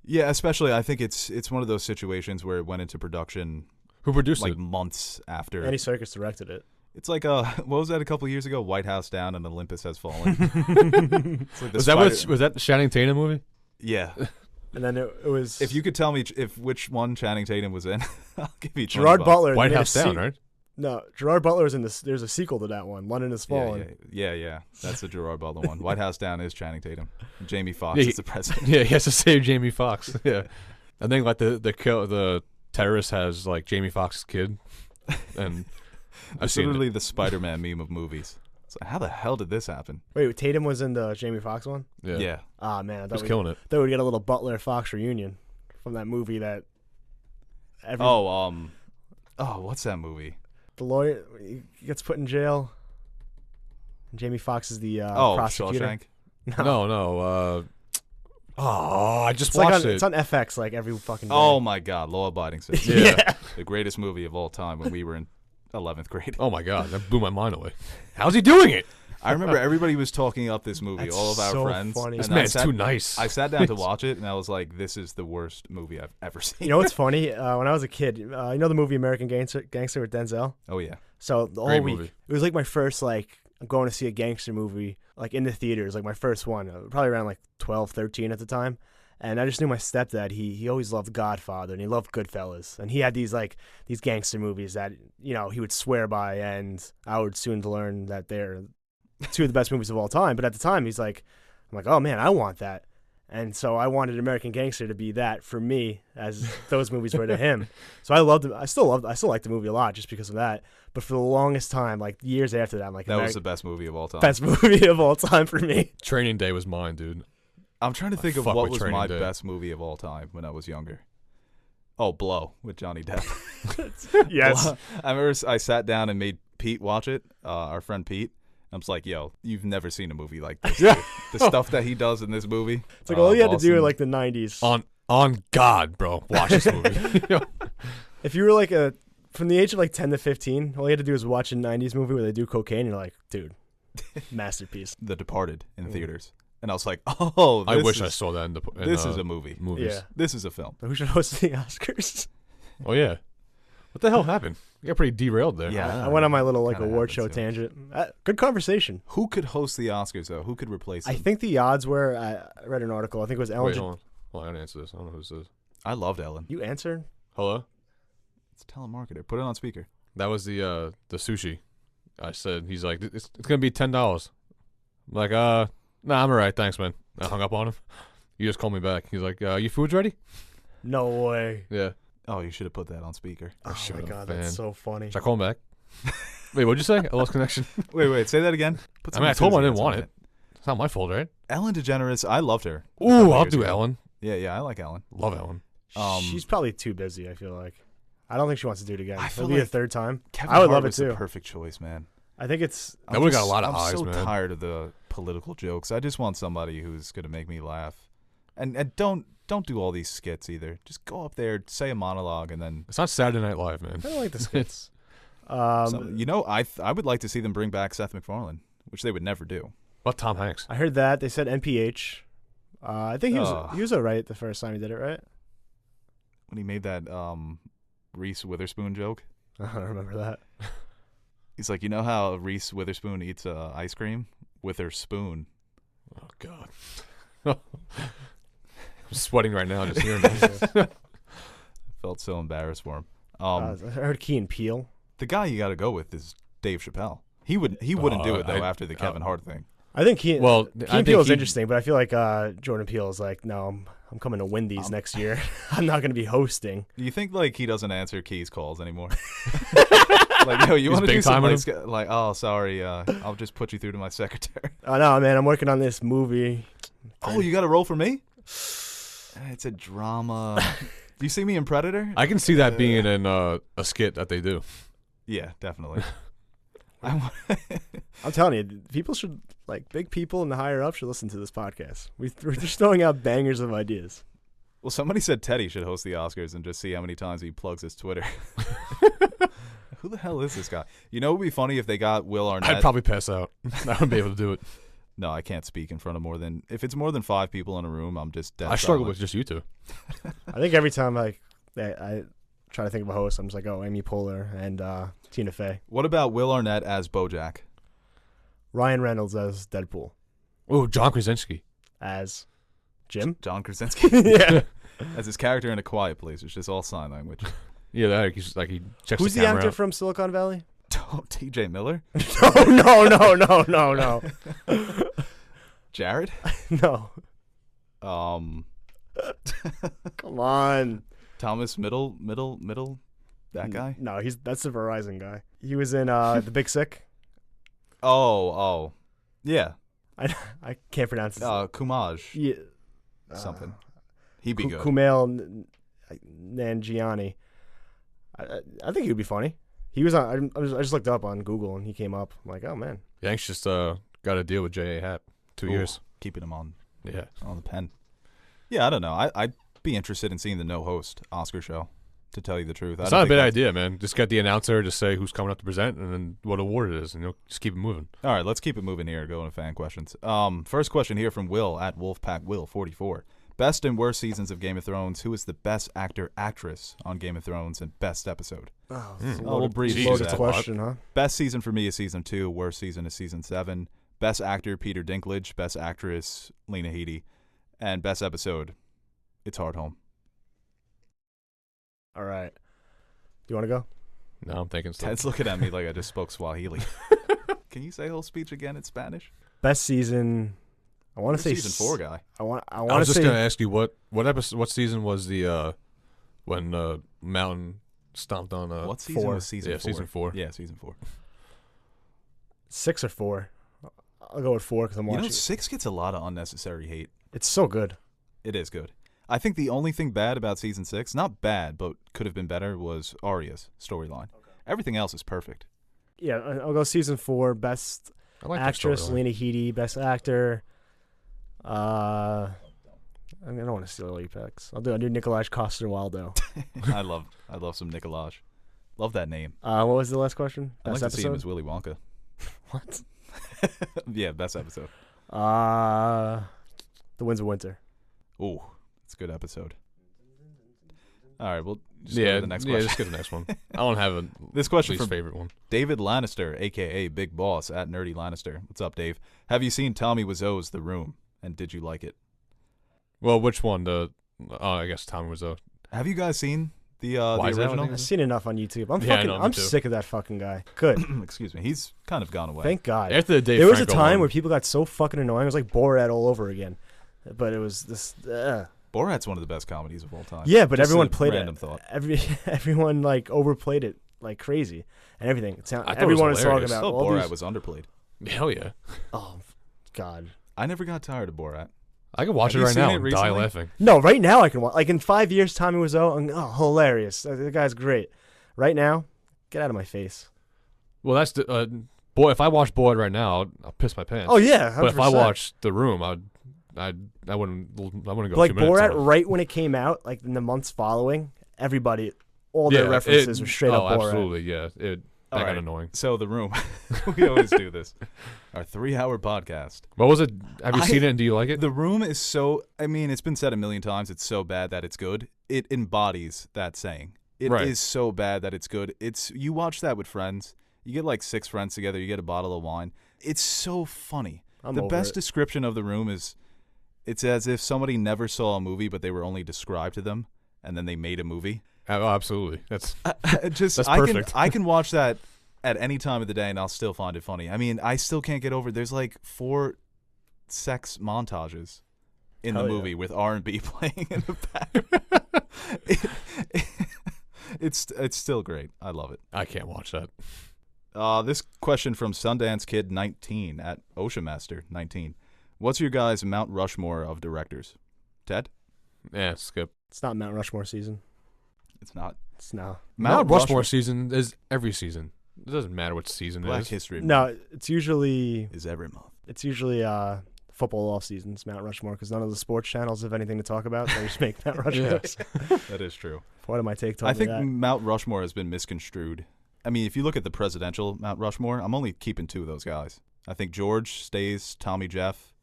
[SPEAKER 1] Yeah, especially I think it's one of those situations where it went into production
[SPEAKER 2] Who produced
[SPEAKER 1] like
[SPEAKER 2] it?
[SPEAKER 1] months after.
[SPEAKER 3] Andy Serkis directed it.
[SPEAKER 1] It's like what was that a couple years ago? White House Down and Olympus Has Fallen. It's like the
[SPEAKER 2] Was that the Channing Tatum movie?
[SPEAKER 1] Yeah.
[SPEAKER 3] And then it was
[SPEAKER 1] If you could tell me which one Channing Tatum was in, I'll give you 20
[SPEAKER 3] Gerard
[SPEAKER 1] bucks.
[SPEAKER 3] Butler.
[SPEAKER 2] White
[SPEAKER 3] made a
[SPEAKER 2] House Down, right?
[SPEAKER 3] No, Gerard Butler was in this. There's a sequel to that one. London Has Fallen.
[SPEAKER 1] Yeah. That's the Gerard Butler one. White House Down is Channing Tatum. Jamie Foxx
[SPEAKER 2] Yeah,
[SPEAKER 1] is the president.
[SPEAKER 2] Yeah, he has to save Jamie Foxx. Yeah. I think like the terrorist has like Jamie Foxx's kid, and I've
[SPEAKER 1] It's
[SPEAKER 2] seen
[SPEAKER 1] literally
[SPEAKER 2] it.
[SPEAKER 1] the Spider-Man meme of movies. It's like, how the hell did this happen?
[SPEAKER 3] Wait, Tatum was in the Jamie Foxx one.
[SPEAKER 2] Yeah.
[SPEAKER 3] Ah man, I
[SPEAKER 2] He
[SPEAKER 3] thought
[SPEAKER 2] was
[SPEAKER 3] we
[SPEAKER 2] killing it.
[SPEAKER 3] thought we'd get a little Butler Fox reunion from that movie that.
[SPEAKER 1] What's that movie?
[SPEAKER 3] The lawyer he gets put in jail. And Jamie Foxx is the
[SPEAKER 1] Oh,
[SPEAKER 3] prosecutor.
[SPEAKER 1] Shawshank.
[SPEAKER 2] No. I just
[SPEAKER 3] It's like
[SPEAKER 2] watched
[SPEAKER 3] on,
[SPEAKER 2] it.
[SPEAKER 3] it's on FX like every fucking day.
[SPEAKER 1] Oh my God, Law Abiding Citizen.
[SPEAKER 2] Yeah.
[SPEAKER 1] The greatest movie of all time when we were in 11th grade.
[SPEAKER 2] Oh my god, that blew my mind away. How's he doing it?
[SPEAKER 1] I remember everybody was talking up this movie,
[SPEAKER 3] That's
[SPEAKER 1] all of our
[SPEAKER 3] so
[SPEAKER 1] friends.
[SPEAKER 3] funny.
[SPEAKER 2] This
[SPEAKER 1] and
[SPEAKER 2] man's too nice.
[SPEAKER 1] I sat down to watch it, and I was like, this is the worst movie I've ever seen.
[SPEAKER 3] You know what's funny? When I was a kid, you know the movie American Gangster with Denzel?
[SPEAKER 1] Oh, yeah.
[SPEAKER 3] So the whole
[SPEAKER 2] Great
[SPEAKER 3] week,
[SPEAKER 2] movie.
[SPEAKER 3] it was like my first like going to see a gangster movie like in the theaters, like my first one, probably around like 12, 13 at the time. And I just knew my stepdad, he always loved Godfather and he loved Goodfellas. And he had these gangster movies that, you know, he would swear by, and I would soon learn that they're two of the best movies of all time. But at the time, I'm like, oh man, I want that. And so I wanted American Gangster to be that for me, as those movies were to him. So I loved it. I still like the movie a lot just because of that. But for the longest time, like years after that, I'm like,
[SPEAKER 1] That was the best movie of all time.
[SPEAKER 3] best movie of all time for me.
[SPEAKER 2] Training Day was mine, dude.
[SPEAKER 1] I'm trying to think of
[SPEAKER 2] fuck
[SPEAKER 1] what
[SPEAKER 2] with
[SPEAKER 1] was
[SPEAKER 2] Training
[SPEAKER 1] my
[SPEAKER 2] Day.
[SPEAKER 1] best movie of all time when I was younger. Oh, Blow with Johnny Depp.
[SPEAKER 3] Yes.
[SPEAKER 1] Blow. I remember I sat down and made Pete watch it, our friend Pete. I was like, yo, you've never seen a movie like this. Dude. The stuff that he does in this movie.
[SPEAKER 3] It's like all you had to do
[SPEAKER 1] Boston.
[SPEAKER 3] in like the 90s.
[SPEAKER 2] On God, bro. Watch this movie.
[SPEAKER 3] If you were like from the age of like 10 to 15, all you had to do was watch a 90s movie where they do cocaine. You're like, dude, masterpiece.
[SPEAKER 1] The Departed in theaters. And I was like, oh,
[SPEAKER 2] I wish I
[SPEAKER 1] is,
[SPEAKER 2] saw that in
[SPEAKER 1] this is a movie.
[SPEAKER 2] movies.
[SPEAKER 3] Yeah.
[SPEAKER 1] This is a film.
[SPEAKER 3] Who should host the Oscars?
[SPEAKER 2] Oh yeah. What the hell happened? You got pretty derailed there.
[SPEAKER 1] Yeah.
[SPEAKER 3] I went on my little like
[SPEAKER 1] Kinda
[SPEAKER 3] award
[SPEAKER 1] happens,
[SPEAKER 3] show
[SPEAKER 1] yeah.
[SPEAKER 3] tangent. Good conversation.
[SPEAKER 1] Who could host the Oscars, though? Who could replace
[SPEAKER 3] I
[SPEAKER 1] him?
[SPEAKER 3] think the odds were, I read an article, I think it was Ellen.
[SPEAKER 2] Wait, hold on. Well, I gotta answer this. I don't know who this is.
[SPEAKER 1] I loved Ellen.
[SPEAKER 3] You answered?
[SPEAKER 2] Hello?
[SPEAKER 1] It's a telemarketer. Put it on speaker.
[SPEAKER 2] That was the sushi. I said, he's like, it's going to be $10. I'm like, nah, I'm all right. Thanks, man. I hung up on him. He just called me back. He's like, your food's ready?
[SPEAKER 3] No way.
[SPEAKER 2] Yeah.
[SPEAKER 1] Oh, you should have put that on speaker.
[SPEAKER 3] Oh
[SPEAKER 2] shut
[SPEAKER 3] my
[SPEAKER 2] up,
[SPEAKER 3] god,
[SPEAKER 2] man.
[SPEAKER 3] that's so funny.
[SPEAKER 2] Should I call him back? Wait, what'd you say? I lost connection.
[SPEAKER 1] Wait. Say that again. Put
[SPEAKER 2] I mean, I
[SPEAKER 1] some
[SPEAKER 2] told him I didn't
[SPEAKER 1] enthusiasm
[SPEAKER 2] want
[SPEAKER 1] in
[SPEAKER 2] it. It's not my fault, right?
[SPEAKER 1] Ellen DeGeneres, I loved her.
[SPEAKER 2] Ooh, I'll
[SPEAKER 1] years
[SPEAKER 2] do
[SPEAKER 1] ago.
[SPEAKER 2] Ellen.
[SPEAKER 1] Yeah, I like Ellen.
[SPEAKER 2] Love Ellen.
[SPEAKER 3] She's probably too busy, I feel like. I don't think she wants to do it again.
[SPEAKER 1] I
[SPEAKER 3] It'll
[SPEAKER 1] feel
[SPEAKER 3] be a
[SPEAKER 1] like
[SPEAKER 3] third time.
[SPEAKER 1] Kevin
[SPEAKER 3] I would
[SPEAKER 1] Hart
[SPEAKER 3] love it
[SPEAKER 1] was the
[SPEAKER 3] too.
[SPEAKER 1] perfect choice, man.
[SPEAKER 3] I think it's
[SPEAKER 2] That would've got a lot of
[SPEAKER 1] I'm
[SPEAKER 2] eyes,
[SPEAKER 1] so
[SPEAKER 2] man.
[SPEAKER 1] tired of the political jokes. I just want somebody who's gonna make me laugh, and don't do all these skits either. Just go up there, say a monologue, and then
[SPEAKER 2] It's not Saturday Night Live, man.
[SPEAKER 3] I don't like the skits.
[SPEAKER 1] I would like to see them bring back Seth MacFarlane, which they would never do.
[SPEAKER 2] What Tom Hanks?
[SPEAKER 3] I heard that they said NPH. I think he was alright the first time he did it, right?
[SPEAKER 1] When he made that Reese Witherspoon joke,
[SPEAKER 3] I don't remember that.
[SPEAKER 1] he's like, you know how Reese Witherspoon eats ice cream with her spoon.
[SPEAKER 2] Oh, God. I'm sweating right now just hearing this.
[SPEAKER 1] Felt so embarrassed for him.
[SPEAKER 3] I heard Key and Peele.
[SPEAKER 1] The guy you got to go with is Dave Chappelle. He wouldn't do it though after the Kevin Hart thing.
[SPEAKER 3] I think Key
[SPEAKER 2] Well,
[SPEAKER 3] and Peele is interesting, but I feel like Jordan Peele is like, no, I'm coming to win these next year. I'm not going to be hosting.
[SPEAKER 1] Do you think like he doesn't answer Key's calls anymore? Like, yo, you want to do something? Like, oh, sorry, I'll just put you through to my secretary.
[SPEAKER 3] Oh no, man, I'm working on this movie.
[SPEAKER 1] Oh, you got a role for me? It's a drama. Do you see me in Predator?
[SPEAKER 2] I can see that being in a skit that they do.
[SPEAKER 1] Yeah, definitely.
[SPEAKER 3] I'm telling you, people should, like, big people and the higher up should listen to this podcast. We're just throwing out bangers of ideas.
[SPEAKER 1] Well, somebody said Teddy should host the Oscars and just see how many times he plugs his Twitter. Who the hell is this guy? You know, it would be funny if they got Will Arnett.
[SPEAKER 2] I'd probably pass out. I wouldn't be able to do it.
[SPEAKER 1] No, I can't speak in front of if it's more than 5 people in a room, I'm just dead
[SPEAKER 2] I struggle
[SPEAKER 1] silent.
[SPEAKER 2] with just you two.
[SPEAKER 3] I think every time I try to think of a host, I'm just like, oh, Amy Poehler and Tina Fey.
[SPEAKER 1] What about Will Arnett as BoJack?
[SPEAKER 3] Ryan Reynolds as Deadpool.
[SPEAKER 2] Oh, John Krasinski.
[SPEAKER 3] As Jim?
[SPEAKER 1] John Krasinski.
[SPEAKER 3] Yeah.
[SPEAKER 1] As his character in A Quiet Place. It's just all sign language.
[SPEAKER 2] Yeah, like he checks
[SPEAKER 3] Who's
[SPEAKER 2] the
[SPEAKER 3] the
[SPEAKER 2] camera
[SPEAKER 3] actor
[SPEAKER 2] out.
[SPEAKER 3] from Silicon Valley?
[SPEAKER 1] TJ Miller?
[SPEAKER 3] No.
[SPEAKER 1] Jared?
[SPEAKER 3] No.
[SPEAKER 1] Come
[SPEAKER 3] on.
[SPEAKER 1] Thomas Middle, that guy?
[SPEAKER 3] No, that's the Verizon guy. He was in The Big Sick.
[SPEAKER 1] Oh. Yeah.
[SPEAKER 3] I can't pronounce his name.
[SPEAKER 1] Kumaj.
[SPEAKER 3] Yeah.
[SPEAKER 1] Something. He'd be good.
[SPEAKER 3] Kumail Nanjiani. I think he would be funny. He was on. I just looked up on Google and he came up. I'm like, oh man.
[SPEAKER 2] Yanks just got a deal with J.A. Happ. 2 years.
[SPEAKER 1] Keeping him on
[SPEAKER 2] Yeah.
[SPEAKER 1] the pen. Yeah, I don't know. I'd be interested in seeing the no-host Oscar show, to tell you the truth.
[SPEAKER 2] It's not a bad idea, man. Just get the announcer to say who's coming up to present and then what award it is, and you'll just keep it moving.
[SPEAKER 1] All right, let's keep it moving here. Go into fan questions. First question here from Will at WolfpackWill44. Best and worst seasons of Game of Thrones. Who is the best actor, actress on Game of Thrones, and best episode?
[SPEAKER 3] Oh,
[SPEAKER 1] we'll breeze through
[SPEAKER 3] loaded
[SPEAKER 1] that.
[SPEAKER 3] question, huh?
[SPEAKER 1] Best season for me is season 2. Worst season is season 7. Best actor, Peter Dinklage. Best actress, Lena Headey. And best episode, It's Hard Home.
[SPEAKER 3] All right. Do you want to go?
[SPEAKER 2] No, I'm thinking stuff.
[SPEAKER 1] Ted's looking at me like I just spoke Swahili. Can you say whole speech again in Spanish?
[SPEAKER 3] Best season. I want to say
[SPEAKER 1] season 4 guy.
[SPEAKER 3] I want
[SPEAKER 2] I
[SPEAKER 3] to
[SPEAKER 2] was just
[SPEAKER 3] say
[SPEAKER 2] gonna ask you what episode, what season was the when Mountain stomped on
[SPEAKER 1] What season
[SPEAKER 3] 4.
[SPEAKER 1] was season 4?
[SPEAKER 2] season 4.
[SPEAKER 1] Yeah, season 4.
[SPEAKER 3] 6 or 4. I'll go with 4 because I'm watching.
[SPEAKER 1] 6 gets a lot of unnecessary hate.
[SPEAKER 3] It's so good.
[SPEAKER 1] It is good. I think the only thing bad about season 6, not bad, but could have been better, was Arya's storyline. Okay. Everything else is perfect.
[SPEAKER 3] Yeah, I'll go season 4. Best
[SPEAKER 2] I like
[SPEAKER 3] actress,
[SPEAKER 2] the
[SPEAKER 3] Lena Headey. Best actor. I don't want to steal all your picks. I'll do Nikolaj Coster-Waldau.
[SPEAKER 1] I love some Nikolaj. Love that name.
[SPEAKER 3] What was the last question?
[SPEAKER 1] I'd like
[SPEAKER 3] Best
[SPEAKER 1] to see him
[SPEAKER 3] episode?
[SPEAKER 1] as Willy Wonka.
[SPEAKER 3] What?
[SPEAKER 1] Yeah, best episode.
[SPEAKER 3] The Winds of Winter.
[SPEAKER 1] Ooh, it's a good episode. All right, well, just go to the next question.
[SPEAKER 2] Yeah, just get the next one. I don't have
[SPEAKER 1] This question
[SPEAKER 2] least
[SPEAKER 1] from
[SPEAKER 2] favorite one.
[SPEAKER 1] David Lannister, a.k.a. Big Boss, at Nerdy Lannister. What's up, Dave? Have you seen Tommy Wiseau's The Room, and did you like it?
[SPEAKER 2] Well, which one? I guess Tommy Wiseau.
[SPEAKER 1] Have you guys seen The
[SPEAKER 2] Wise Out, I
[SPEAKER 1] original.
[SPEAKER 2] think
[SPEAKER 3] I've seen enough on YouTube.
[SPEAKER 2] no, me
[SPEAKER 3] I'm
[SPEAKER 2] too.
[SPEAKER 3] sick of that fucking guy. Good.
[SPEAKER 1] Excuse me. He's kind of gone away.
[SPEAKER 3] Thank God.
[SPEAKER 2] After the Dave
[SPEAKER 3] There was a
[SPEAKER 2] Franco
[SPEAKER 3] time
[SPEAKER 2] one,
[SPEAKER 3] where people got so fucking annoying. It was like Borat all over again. But it was this.
[SPEAKER 1] Borat's one of the best comedies of all time.
[SPEAKER 3] Yeah, but
[SPEAKER 1] Just
[SPEAKER 3] everyone
[SPEAKER 1] a
[SPEAKER 3] played
[SPEAKER 1] random
[SPEAKER 3] it.
[SPEAKER 1] thought.
[SPEAKER 3] Everyone like overplayed it like crazy and everything.
[SPEAKER 2] I thought it was
[SPEAKER 3] Everyone was talking
[SPEAKER 2] hilarious.
[SPEAKER 3] about
[SPEAKER 1] Oh,
[SPEAKER 3] all
[SPEAKER 1] Borat
[SPEAKER 3] these.
[SPEAKER 1] was underplayed.
[SPEAKER 2] hell yeah.
[SPEAKER 3] Oh God.
[SPEAKER 1] I never got tired of Borat.
[SPEAKER 2] I can watch
[SPEAKER 1] Have
[SPEAKER 2] it
[SPEAKER 1] you
[SPEAKER 2] right
[SPEAKER 1] seen
[SPEAKER 2] now
[SPEAKER 1] it
[SPEAKER 2] and die
[SPEAKER 1] recently?
[SPEAKER 2] laughing.
[SPEAKER 3] No, right now I can watch. Like in 5 years, Tommy Wiseau. Hilarious. The guy's great. Right now, get out of my face.
[SPEAKER 2] Well, that's the boy. If I watch Boyd right now, I'll piss my pants.
[SPEAKER 3] Oh yeah, 100%.
[SPEAKER 2] But if I watched The Room, I wouldn't go.
[SPEAKER 3] like
[SPEAKER 2] 2 minutes
[SPEAKER 3] Borat,
[SPEAKER 2] on it.
[SPEAKER 3] right when it came out, like in the months following, everybody, all their references were straight up Borat.
[SPEAKER 2] Absolutely, yeah. That
[SPEAKER 1] All
[SPEAKER 2] got
[SPEAKER 1] right.
[SPEAKER 2] annoying.
[SPEAKER 1] So The Room. We always do this. Our 3-hour podcast.
[SPEAKER 2] What was it? Have you seen it and do you like it?
[SPEAKER 1] The Room is so, I mean, it's been said a million times, it's so bad that it's good. It embodies that saying. It is
[SPEAKER 2] Right.
[SPEAKER 1] so bad that it's good. You watch that with friends. You get like 6 friends together, you get a bottle of wine. It's so funny.
[SPEAKER 3] I'm
[SPEAKER 1] The
[SPEAKER 3] over
[SPEAKER 1] best
[SPEAKER 3] it.
[SPEAKER 1] description of The Room is it's as if somebody never saw a movie, but they were only described to them, and then they made a movie.
[SPEAKER 2] Oh, absolutely. That's
[SPEAKER 1] Just
[SPEAKER 2] That's
[SPEAKER 1] I
[SPEAKER 2] perfect.
[SPEAKER 1] I can watch that at any time of the day and I'll still find it funny. I mean, I still can't get over. There's like 4 sex montages in
[SPEAKER 3] Hell
[SPEAKER 1] the
[SPEAKER 3] yeah.
[SPEAKER 1] movie with R&B playing in the back. It's still great. I love it.
[SPEAKER 2] I can't watch that.
[SPEAKER 1] This question from Sundance Kid 19 at Oceanmaster 19. What's your guys' Mount Rushmore of directors? Ted?
[SPEAKER 2] Yeah, skip.
[SPEAKER 3] It's not Mount Rushmore season.
[SPEAKER 1] It's not.
[SPEAKER 3] It's no.
[SPEAKER 2] Mount Rushmore season is every season. It doesn't matter what season it
[SPEAKER 1] Black
[SPEAKER 2] is.
[SPEAKER 1] History Month
[SPEAKER 3] No, it's usually
[SPEAKER 1] is every month.
[SPEAKER 3] football off seasons. Mount Rushmore because none of the sports channels have anything to talk about. They just make Mount Rushmore.
[SPEAKER 1] That is true.
[SPEAKER 3] What am I take?
[SPEAKER 1] I
[SPEAKER 3] Told me
[SPEAKER 1] think
[SPEAKER 3] that.
[SPEAKER 1] Mount Rushmore has been misconstrued. I mean, if you look at the presidential Mount Rushmore, I'm only keeping 2 of those guys. I think George stays, Tommy, Jeff.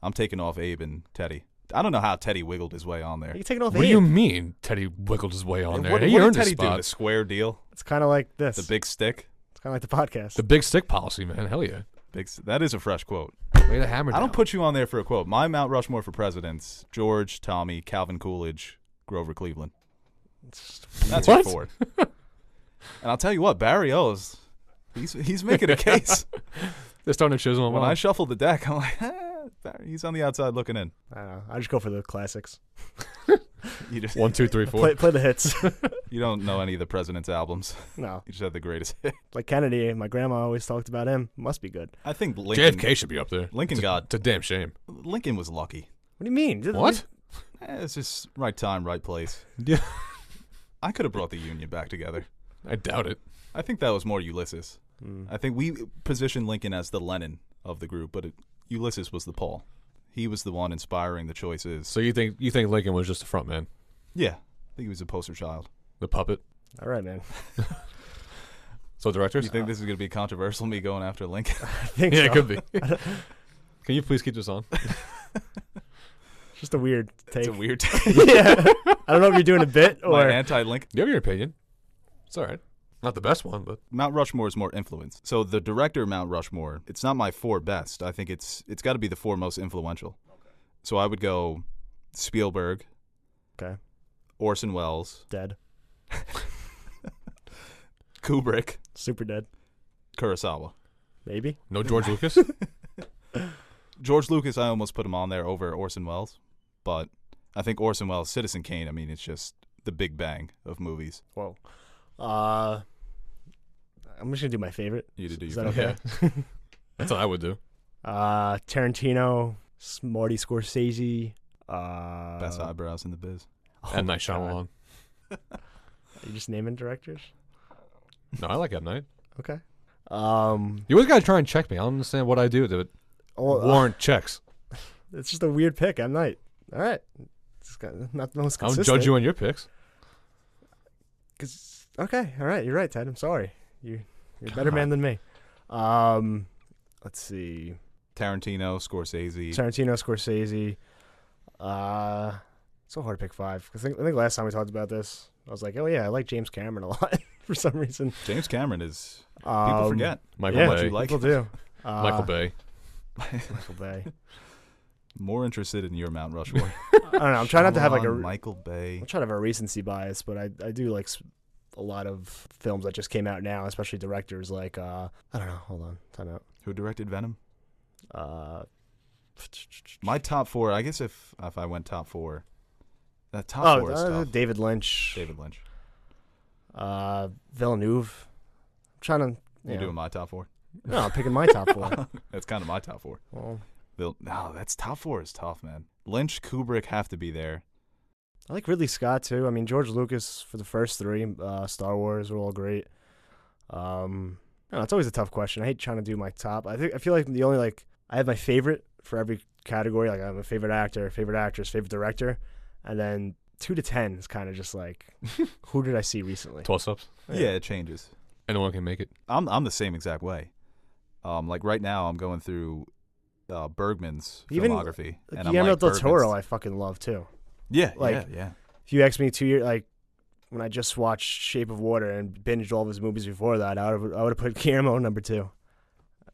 [SPEAKER 1] I'm taking off Abe and Teddy. I don't know how Teddy wiggled his way on there.
[SPEAKER 3] You taking off
[SPEAKER 2] What do
[SPEAKER 3] Abe.
[SPEAKER 2] you mean Teddy wiggled his way on there?
[SPEAKER 1] What
[SPEAKER 2] He
[SPEAKER 1] did
[SPEAKER 2] earned his
[SPEAKER 1] Teddy do?
[SPEAKER 2] spot.
[SPEAKER 1] The square deal?
[SPEAKER 3] It's kind of like this.
[SPEAKER 1] The big stick?
[SPEAKER 3] It's kind of like the podcast.
[SPEAKER 2] The big stick policy, man. Hell yeah.
[SPEAKER 1] That is a fresh quote.
[SPEAKER 2] Lay the hammer down.
[SPEAKER 1] I don't put you on there for a quote. My Mount Rushmore for presidents, George, Tommy, Calvin Coolidge, Grover Cleveland. That's your
[SPEAKER 2] What?
[SPEAKER 1] 4. And I'll tell you what, Barry O's, he's making a case.
[SPEAKER 2] They're starting to chisel him
[SPEAKER 1] When
[SPEAKER 2] off.
[SPEAKER 1] I shuffle the deck, I'm like, Barry, he's on the outside looking in.
[SPEAKER 3] I don't know. I just go for the classics.
[SPEAKER 1] You just
[SPEAKER 2] 1, 2, 3, 4.
[SPEAKER 3] Play the hits.
[SPEAKER 1] you don't know any of the president's albums.
[SPEAKER 3] No,
[SPEAKER 1] You just have the greatest hit.
[SPEAKER 3] like Kennedy. My grandma always talked about him. Must be good.
[SPEAKER 1] I think Lincoln.
[SPEAKER 2] JFK should be up there.
[SPEAKER 1] Lincoln got.
[SPEAKER 2] It's a damn shame.
[SPEAKER 1] Lincoln was lucky.
[SPEAKER 3] What do you mean?
[SPEAKER 2] What?
[SPEAKER 1] It's just right time, right place.
[SPEAKER 2] Yeah.
[SPEAKER 1] I could have brought the Union back together.
[SPEAKER 2] I doubt it.
[SPEAKER 1] I think that was more Ulysses.
[SPEAKER 3] Mm.
[SPEAKER 1] I think we positioned Lincoln as the Lenin of the group, but Ulysses was the Paul. He was the one inspiring the choices.
[SPEAKER 2] So you think Lincoln was just a front man,
[SPEAKER 1] Yeah, I think he was a poster child.
[SPEAKER 2] the puppet?
[SPEAKER 3] All right, man.
[SPEAKER 2] So directors?
[SPEAKER 1] You think this is going to be controversial, me going after Lincoln?
[SPEAKER 3] I think
[SPEAKER 2] Yeah,
[SPEAKER 3] so.
[SPEAKER 2] it could be. Can you please keep this on?
[SPEAKER 3] Just a weird take.
[SPEAKER 1] It's a weird take.
[SPEAKER 3] Yeah. I don't know if you're doing a bit
[SPEAKER 1] My
[SPEAKER 3] or.
[SPEAKER 1] anti-Lincoln.
[SPEAKER 2] You have your opinion. It's all right. Not the best one, but
[SPEAKER 1] Mount Rushmore is more influence. So the director of Mount Rushmore, it's not my 4 best. I think it's got to be the 4 most influential. So I would go Spielberg,
[SPEAKER 3] Okay.
[SPEAKER 1] Orson Welles,
[SPEAKER 3] Dead.
[SPEAKER 1] Kubrick,
[SPEAKER 3] Super dead.
[SPEAKER 1] Kurosawa.
[SPEAKER 3] Maybe.
[SPEAKER 2] no George Lucas.
[SPEAKER 1] George Lucas, I almost put him on there over Orson Welles, but I think Orson Welles, Citizen Kane, I mean, it's just the big bang of movies.
[SPEAKER 3] Whoa. I'm just gonna do my favorite.
[SPEAKER 1] You to do
[SPEAKER 3] Is
[SPEAKER 1] your
[SPEAKER 3] that
[SPEAKER 1] favorite.
[SPEAKER 3] okay?
[SPEAKER 2] That's what I would do.
[SPEAKER 3] Tarantino, Marty Scorsese.
[SPEAKER 1] Best eyebrows in the biz.
[SPEAKER 2] And
[SPEAKER 3] my
[SPEAKER 2] Night Shyamalan.
[SPEAKER 3] God. You just naming directors?
[SPEAKER 2] No, I like M. Night.
[SPEAKER 3] Okay.
[SPEAKER 2] You always gotta try and check me. I don't understand what I do to warrant checks.
[SPEAKER 3] It's just a weird pick. M. Night. All right. It's not the most
[SPEAKER 2] I don't
[SPEAKER 3] consistent.
[SPEAKER 2] judge you on your picks.
[SPEAKER 3] Okay. All right. You're right, Ted. I'm sorry. You're a better
[SPEAKER 2] God.
[SPEAKER 3] man than me. Let's see.
[SPEAKER 1] Tarantino, Scorsese.
[SPEAKER 3] Tarantino, Scorsese. It's so hard to pick 5 because I think last time we talked about this, I was like, oh yeah, I like James Cameron a lot for some reason.
[SPEAKER 1] James Cameron is people forget.
[SPEAKER 2] Michael
[SPEAKER 3] Yeah,
[SPEAKER 2] Bay.
[SPEAKER 1] you like
[SPEAKER 3] people do.
[SPEAKER 2] Michael Bay.
[SPEAKER 3] Michael Bay.
[SPEAKER 1] More interested in your Mount Rushmore.
[SPEAKER 3] I don't know. I'm trying not to have like
[SPEAKER 1] Michael Bay.
[SPEAKER 3] I'm trying to have a recency bias, but I do like a lot of films that just came out now, especially directors like I don't know. Hold on, time out.
[SPEAKER 1] Who directed Venom?
[SPEAKER 3] Uh,
[SPEAKER 1] My top 4. I guess if I went top 4, that top 4 is tough.
[SPEAKER 3] David Lynch.
[SPEAKER 1] David Lynch.
[SPEAKER 3] Villeneuve. I'm trying to.
[SPEAKER 1] You're doing my top 4.
[SPEAKER 3] No, I'm picking my top 4.
[SPEAKER 1] That's kind of my top 4.
[SPEAKER 3] Well,
[SPEAKER 1] No, that's top 4 is tough, man. Lynch, Kubrick have to be there.
[SPEAKER 3] I like Ridley Scott too. I mean, George Lucas for the first 3. Star Wars were all great. No, it's always a tough question. I hate trying to do my top. I feel like the only I have my favorite for every category. Like I have a favorite actor, favorite actress, favorite director, and then 2 to 10 is kind of just like who did I see recently?
[SPEAKER 2] Toss-ups.
[SPEAKER 1] Yeah, it changes.
[SPEAKER 2] Anyone can make it.
[SPEAKER 1] I'm the same exact way. Like right now, I'm going through Bergman's filmography, and
[SPEAKER 3] Guillermo
[SPEAKER 1] I'm like,
[SPEAKER 3] del Toro,
[SPEAKER 1] Bergman's.
[SPEAKER 3] I fucking love too.
[SPEAKER 1] Yeah,
[SPEAKER 3] like,
[SPEAKER 1] yeah.
[SPEAKER 3] If you asked me 2 years, when I just watched Shape of Water and binged all of his movies before that, I would have put Guillermo number 2.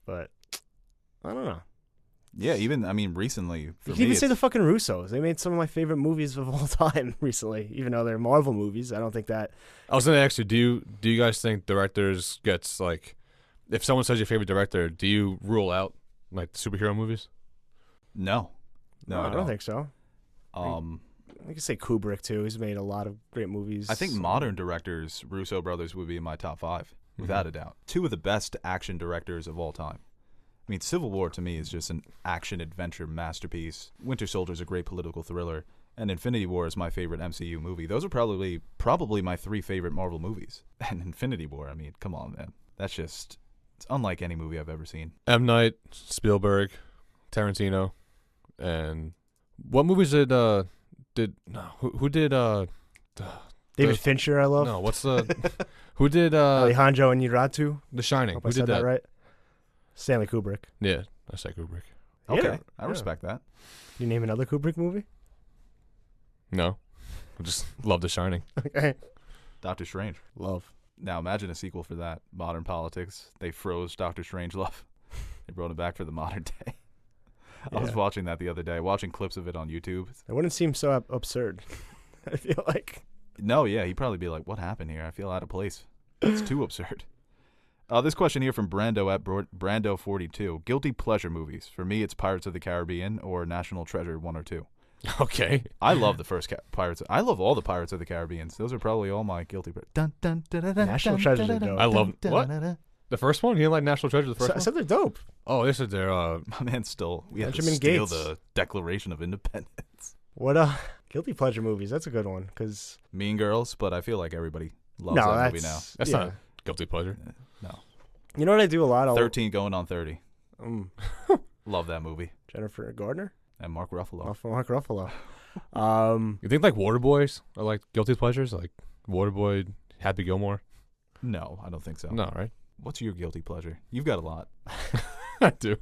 [SPEAKER 3] But I don't know.
[SPEAKER 1] Yeah, even recently.
[SPEAKER 3] You
[SPEAKER 1] For
[SPEAKER 3] can
[SPEAKER 1] me,
[SPEAKER 3] even say the fucking Russos. They made some of my favorite movies of all time recently, even though they're Marvel movies. I don't think that.
[SPEAKER 2] I was gonna ask you, do you guys think directors gets like, if someone says your favorite director, do you rule out like superhero movies?
[SPEAKER 1] No,
[SPEAKER 3] I don't think so.
[SPEAKER 1] I
[SPEAKER 3] can say Kubrick too. He's made a lot of great movies.
[SPEAKER 1] think modern directors, Russo brothers, would be in my top 5, without a doubt. 2 of the best action directors of all time. I mean, Civil War to me is just an action-adventure masterpiece. Winter Soldier is a great political thriller, and Infinity War is my favorite MCU movie. Those are probably my 3 favorite Marvel movies. And Infinity War, I mean, come on, man. That's just, it's unlike any movie I've ever seen.
[SPEAKER 2] M. Night, Spielberg, Tarantino, and what movies who did
[SPEAKER 3] David Fincher, I love.
[SPEAKER 2] No, what's the who did
[SPEAKER 3] Alejandro Inarritu?
[SPEAKER 2] The Shining?
[SPEAKER 3] Hope
[SPEAKER 2] Who
[SPEAKER 3] I
[SPEAKER 2] did
[SPEAKER 3] said
[SPEAKER 2] that?
[SPEAKER 3] right? Stanley Kubrick.
[SPEAKER 2] Yeah, I said Kubrick.
[SPEAKER 1] Okay,
[SPEAKER 3] Yeah,
[SPEAKER 1] I respect that.
[SPEAKER 3] You name another Kubrick movie?
[SPEAKER 2] No, I just love The Shining.
[SPEAKER 3] Okay.
[SPEAKER 1] Doctor Strange.
[SPEAKER 3] Love.
[SPEAKER 1] Now imagine a sequel for that. Modern politics. They froze Doctor Strangelove. They brought it back for the modern day. I was watching that the other day, watching clips of it on YouTube.
[SPEAKER 3] It wouldn't seem so absurd. I feel like.
[SPEAKER 1] No, yeah, he'd probably be like, what happened here? I feel out of place. It's too absurd. This question here from Brando at Brando42. Guilty pleasure movies. For me, it's Pirates of the Caribbean or National Treasure 1 or 2.
[SPEAKER 2] Okay.
[SPEAKER 1] I love the first Pirates. I love all the Pirates of the Caribbean. Those are probably all my guilty pleasures.
[SPEAKER 3] National Treasures are dope.
[SPEAKER 2] I love what? The first one? You didn't like National Treasure? The first
[SPEAKER 3] I
[SPEAKER 2] one?
[SPEAKER 3] said they're dope.
[SPEAKER 2] Oh, this is their.
[SPEAKER 1] My man stole. We had to
[SPEAKER 3] Benjamin
[SPEAKER 1] steal
[SPEAKER 3] Gates.
[SPEAKER 1] the Declaration of Independence.
[SPEAKER 3] What guilty pleasure movies? That's a good one because
[SPEAKER 1] Mean Girls, but I feel like everybody loves that movie now.
[SPEAKER 2] That's not guilty pleasure.
[SPEAKER 1] No.
[SPEAKER 3] You know what I do a lot?
[SPEAKER 1] 13 going on 30. Love that movie.
[SPEAKER 3] Jennifer Gardner
[SPEAKER 1] And Mark Ruffalo.
[SPEAKER 3] Mark Ruffalo.
[SPEAKER 2] You think like Waterboys are like guilty pleasures? Like Waterboy, Happy Gilmore?
[SPEAKER 1] No, I don't think so.
[SPEAKER 2] No, right?
[SPEAKER 1] What's your guilty pleasure? You've got a lot.
[SPEAKER 2] I do.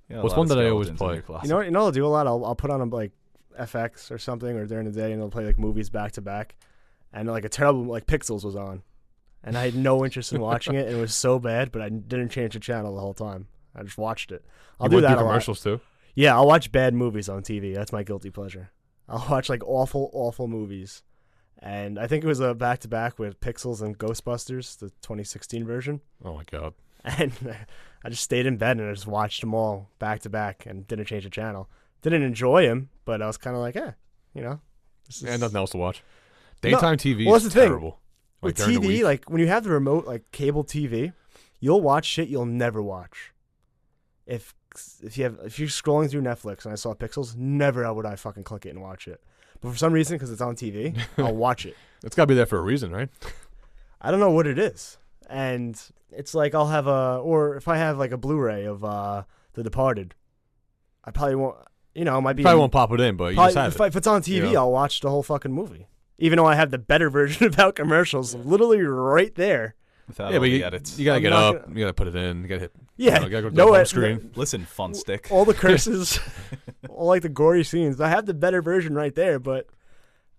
[SPEAKER 1] Yeah,
[SPEAKER 2] What's one that I always play?
[SPEAKER 3] You know what I'll do a lot? I'll put on like FX or something or during the day and I'll play like movies back to back, and like a terrible like Pixels was on, and I had no interest in watching it. And it was so bad, but I didn't change the channel the whole time. I just watched it. I'll do that a lot.
[SPEAKER 2] Commercials too.
[SPEAKER 3] Yeah, I'll watch bad movies on TV. That's my guilty pleasure. I'll watch like awful movies. And I think it was a back-to-back with Pixels and Ghostbusters, the 2016 version.
[SPEAKER 2] Oh, my God.
[SPEAKER 3] And I just stayed in bed and I just watched them all back-to-back and didn't change the channel. Didn't enjoy them, but I was kind of like, you know.
[SPEAKER 2] And nothing else to watch. Daytime TV
[SPEAKER 3] well,
[SPEAKER 2] is
[SPEAKER 3] that's the thing.
[SPEAKER 2] terrible.
[SPEAKER 3] With TV, like when you have the remote, like cable TV, you'll watch shit you'll never watch. If you're scrolling through Netflix and I saw Pixels, never would I fucking click it and watch it. But for some reason, because it's on TV, I'll watch it.
[SPEAKER 2] It's got to be there for a reason, right?
[SPEAKER 3] I don't know what it is. And it's like I'll have or if I have like a Blu-ray of The Departed, I probably won't, it might be.
[SPEAKER 2] Probably won't pop it in, but you just have it.
[SPEAKER 3] If it's on TV, I'll watch the whole fucking movie. Even though I have the better version without commercials, literally right there.
[SPEAKER 1] Without all the edits.
[SPEAKER 2] You got to get up, you got to put it in, you got to hit.
[SPEAKER 3] Yeah,
[SPEAKER 2] you got to go to the home screen.
[SPEAKER 1] Listen, fun stick.
[SPEAKER 3] All the curses, all like the gory scenes. I have the better version right there, but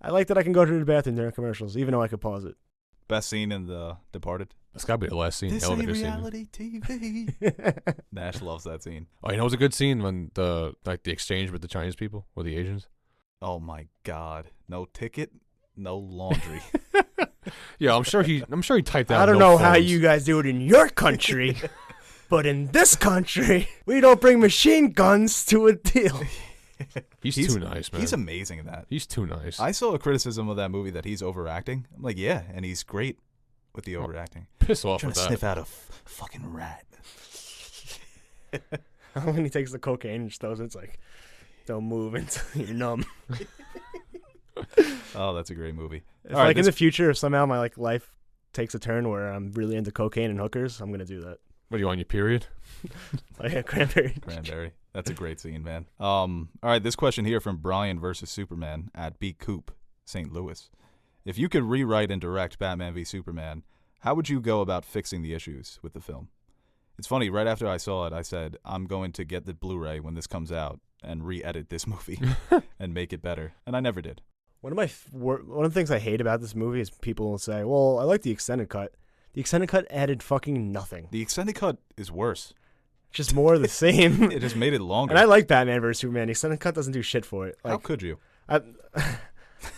[SPEAKER 3] I like that I can go to the bathroom during commercials, even though I could pause it.
[SPEAKER 1] Best scene in The Departed?
[SPEAKER 2] That's got to be the last scene.
[SPEAKER 1] This
[SPEAKER 2] the
[SPEAKER 1] ain't
[SPEAKER 2] elevator scene.
[SPEAKER 1] reality TV. Nash loves that scene.
[SPEAKER 2] Oh, you know, it was a good scene when the exchange with the Chinese people or the Asians.
[SPEAKER 1] Oh my God! No ticket, no laundry.
[SPEAKER 2] Yeah, I'm sure he typed out.
[SPEAKER 3] I don't
[SPEAKER 2] no
[SPEAKER 3] know how
[SPEAKER 2] phones.
[SPEAKER 3] you guys do it in your country, but in this country, we don't bring machine guns to a deal.
[SPEAKER 2] He's too nice, man.
[SPEAKER 1] He's amazing in that.
[SPEAKER 2] He's too nice.
[SPEAKER 1] I saw a criticism of that movie that he's overacting. I'm like, yeah, and he's great with the overacting.
[SPEAKER 2] Piss off
[SPEAKER 1] Trying
[SPEAKER 2] with
[SPEAKER 1] to
[SPEAKER 2] that.
[SPEAKER 1] sniff out a fucking rat.
[SPEAKER 3] When he takes the cocaine and just throws it, it's like, don't move until you're numb.
[SPEAKER 1] Oh, that's a great movie.
[SPEAKER 3] If,
[SPEAKER 1] All right,
[SPEAKER 3] like in the future, if somehow my life takes a turn where I'm really into cocaine and hookers, I'm gonna do that.
[SPEAKER 2] What are you on your period?
[SPEAKER 3] Like a cranberry.
[SPEAKER 1] Cranberry. That's a great scene, man. All right, this question here from Brian versus Superman at B. Coop, St. Louis. If you could rewrite and direct Batman v Superman, how would you go about fixing the issues with the film? It's funny, right after I saw it, I said, I'm going to get the Blu-ray when this comes out and re-edit this movie and make it better. And I never did.
[SPEAKER 3] One of the things I hate about this movie is people will say, well, I like the extended cut. The extended cut added fucking nothing.
[SPEAKER 1] The extended cut is worse.
[SPEAKER 3] Just more of the same.
[SPEAKER 1] It just made it longer.
[SPEAKER 3] And I like Batman vs. Superman. The extended cut doesn't do shit for it.
[SPEAKER 1] How could you?
[SPEAKER 3] I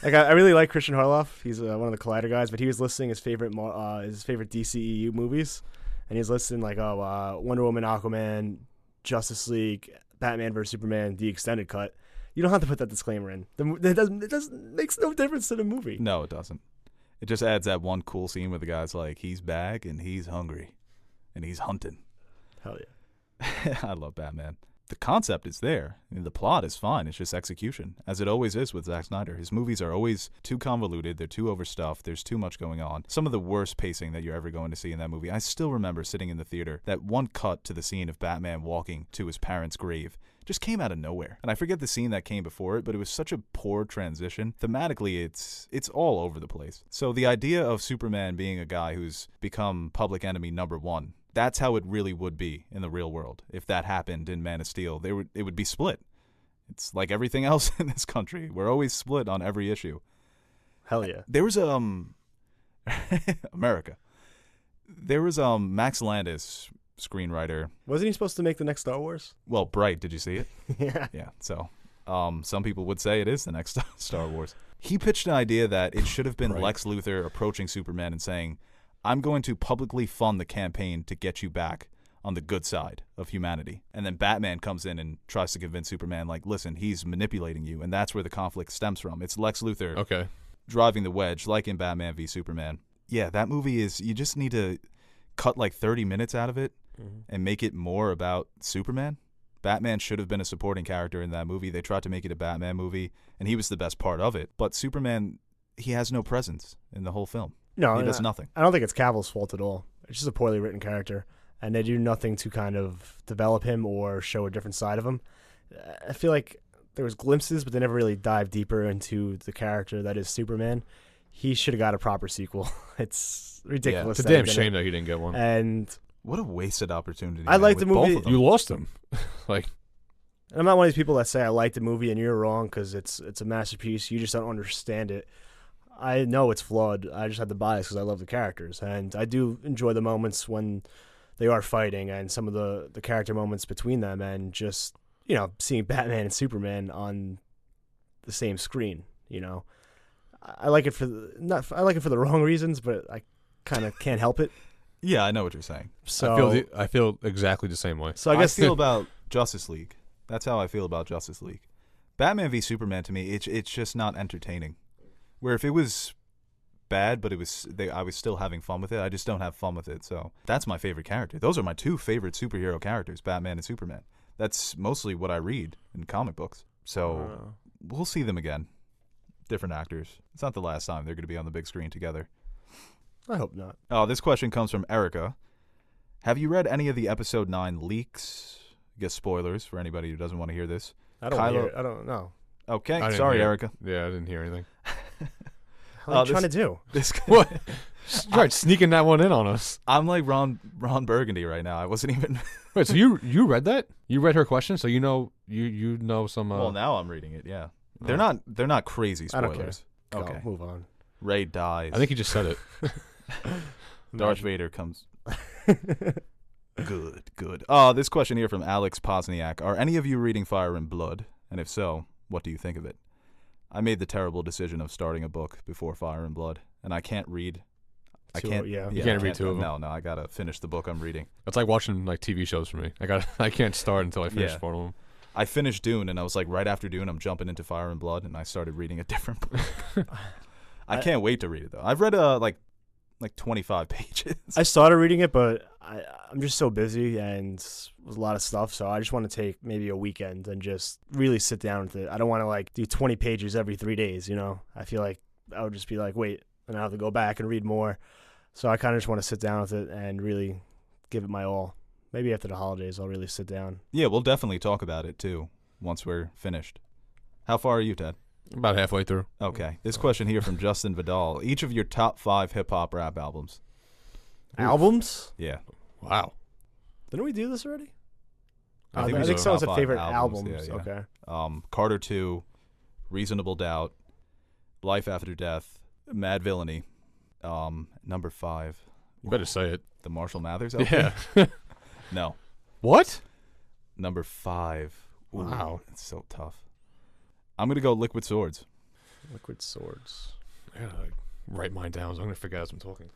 [SPEAKER 3] really like Christian Harloff. He's one of the Collider guys, but he was listing his favorite DCEU movies, and he was listing like Wonder Woman, Aquaman, Justice League, Batman vs Superman, the extended cut. You don't have to put that disclaimer in. It makes no difference to the movie.
[SPEAKER 1] No, it doesn't. It just adds that one cool scene where the guy's like, he's back and he's hungry and he's hunting.
[SPEAKER 3] Hell yeah.
[SPEAKER 1] I love Batman. The concept is there. I mean, the plot is fine. It's just execution, as it always is with Zack Snyder. His movies are always too convoluted. They're too overstuffed. There's too much going on. Some of the worst pacing that you're ever going to see in that movie. I still remember sitting in the theater. That one cut to the scene of Batman walking to his parents' grave just came out of nowhere. And I forget the scene that came before it, but it was such a poor transition. Thematically, it's all over the place. So the idea of Superman being a guy who's become public enemy number one, that's how it really would be in the real world. If that happened in Man of Steel, it would be split. It's like everything else in this country. We're always split on every issue.
[SPEAKER 3] Hell yeah.
[SPEAKER 1] There was America. There was Max Landis, screenwriter.
[SPEAKER 3] Wasn't he supposed to make the next Star Wars?
[SPEAKER 1] Well, Bright, did you see it?
[SPEAKER 3] Yeah.
[SPEAKER 1] Yeah. So, some people would say it is the next Star Wars. He pitched an idea that it should have been
[SPEAKER 3] Right.
[SPEAKER 1] Lex Luthor approaching Superman and saying, I'm going to publicly fund the campaign to get you back on the good side of humanity. And then Batman comes in and tries to convince Superman, like, listen, he's manipulating you. And that's where the conflict stems from. It's Lex Luthor driving the wedge, like in Batman v Superman. Yeah, that movie is, you just need to cut like 30 minutes out of it and make it more about Superman. Batman should have been a supporting character in that movie. They tried to make it a Batman movie, and he was the best part of it. But Superman, he has no presence in the whole film.
[SPEAKER 3] No,
[SPEAKER 1] He does nothing.
[SPEAKER 3] I don't think it's Cavill's fault at all. It's just a poorly written character, and they do nothing to kind of develop him or show a different side of him. I feel like there was glimpses, but they never really dived deeper into the character that is Superman. He should have got a proper sequel. It's ridiculous.
[SPEAKER 2] It's a damn shame that he didn't get one.
[SPEAKER 3] And
[SPEAKER 1] What a wasted opportunity.
[SPEAKER 3] I like
[SPEAKER 1] with
[SPEAKER 3] the movie.
[SPEAKER 1] both of them.
[SPEAKER 2] You lost him.
[SPEAKER 3] I'm not one of these people that say I like the movie and you're wrong because it's a masterpiece. You just don't understand it. I know it's flawed. I just have the bias because I love the characters, and I do enjoy the moments when they are fighting and some of the character moments between them, and just seeing Batman and Superman on the same screen. I like it for the wrong reasons, but I kind of can't help it.
[SPEAKER 1] Yeah, I know what you're saying.
[SPEAKER 3] So
[SPEAKER 2] I feel exactly the same way.
[SPEAKER 3] So I guess
[SPEAKER 1] feel about Justice League. That's how I feel about Justice League. Batman v Superman, to me, it's just not entertaining. Where if it was bad, but I was still having fun with it, I just don't have fun with it. So that's my favorite character. Those are my two favorite superhero characters, Batman and Superman. That's mostly what I read in comic books. So we'll see them again. Different actors. It's not the last time they're going to be on the big screen together.
[SPEAKER 3] I hope not.
[SPEAKER 1] Oh, this question comes from Erica. Have you read any of the episode 9 leaks? I guess spoilers for anybody who doesn't want to hear this.
[SPEAKER 3] I don't know.
[SPEAKER 1] Okay, sorry, Erica.
[SPEAKER 2] Yeah, I didn't hear anything.
[SPEAKER 3] What are you trying to do?
[SPEAKER 2] What? Right, sneaking that one in on us.
[SPEAKER 1] I'm like Ron Burgundy right now. I wasn't even.
[SPEAKER 2] Wait, so you read that? You read her question, so you know some.
[SPEAKER 1] Well, now I'm reading it. Yeah, they're not crazy
[SPEAKER 3] I don't care.
[SPEAKER 1] spoilers.
[SPEAKER 3] Go,
[SPEAKER 1] Okay,
[SPEAKER 3] move on.
[SPEAKER 1] Ray dies.
[SPEAKER 2] I think he just said it.
[SPEAKER 1] Darth Vader comes. Good. This question here from Alex Posniak. Are any of you reading Fire and Blood? And if so, what do you think of it? I made the terrible decision of starting a book before Fire and Blood, and I can't read.
[SPEAKER 3] You
[SPEAKER 2] can't read two of them.
[SPEAKER 1] No, I gotta finish the book I'm reading.
[SPEAKER 2] It's like watching like TV shows for me. I can't start until I finish one of them.
[SPEAKER 1] I finished Dune, and I was like, right after Dune, I'm jumping into Fire and Blood, and I started reading a different book. I can't wait to read it though. I've read like 25 pages.
[SPEAKER 3] I started reading it, but I'm just so busy and with a lot of stuff, so I just want to take maybe a weekend and just really sit down with it. I don't want to like do 20 pages every 3 days, you know? I feel like I would just be like, wait, and I have to go back and read more. So I kind of just want to sit down with it and really give it my all. Maybe after the holidays, I'll really sit down.
[SPEAKER 1] Yeah, we'll definitely talk about it too once we're finished. How far are you, Ted?
[SPEAKER 2] About halfway through.
[SPEAKER 1] Okay. This question here from Justin Vidal. Each of your top 5 hip-hop rap albums.
[SPEAKER 3] Albums?
[SPEAKER 1] Yeah.
[SPEAKER 2] Wow.
[SPEAKER 3] Didn't we do this already?
[SPEAKER 1] I
[SPEAKER 3] think
[SPEAKER 1] we
[SPEAKER 3] someone
[SPEAKER 1] did
[SPEAKER 3] said favorite
[SPEAKER 1] albums. Yeah.
[SPEAKER 3] Okay.
[SPEAKER 1] Carter 2, Reasonable Doubt, Life After Death, Mad Villainy. Number 5.
[SPEAKER 2] You better say it.
[SPEAKER 1] The Marshall Mathers LP?
[SPEAKER 2] Yeah.
[SPEAKER 1] No.
[SPEAKER 2] What?
[SPEAKER 1] Number 5. Ooh,
[SPEAKER 2] wow.
[SPEAKER 1] It's so tough. I'm going to go Liquid Swords.
[SPEAKER 3] Liquid Swords.
[SPEAKER 2] I gotta write mine down, so I'm going to forget as I'm talking.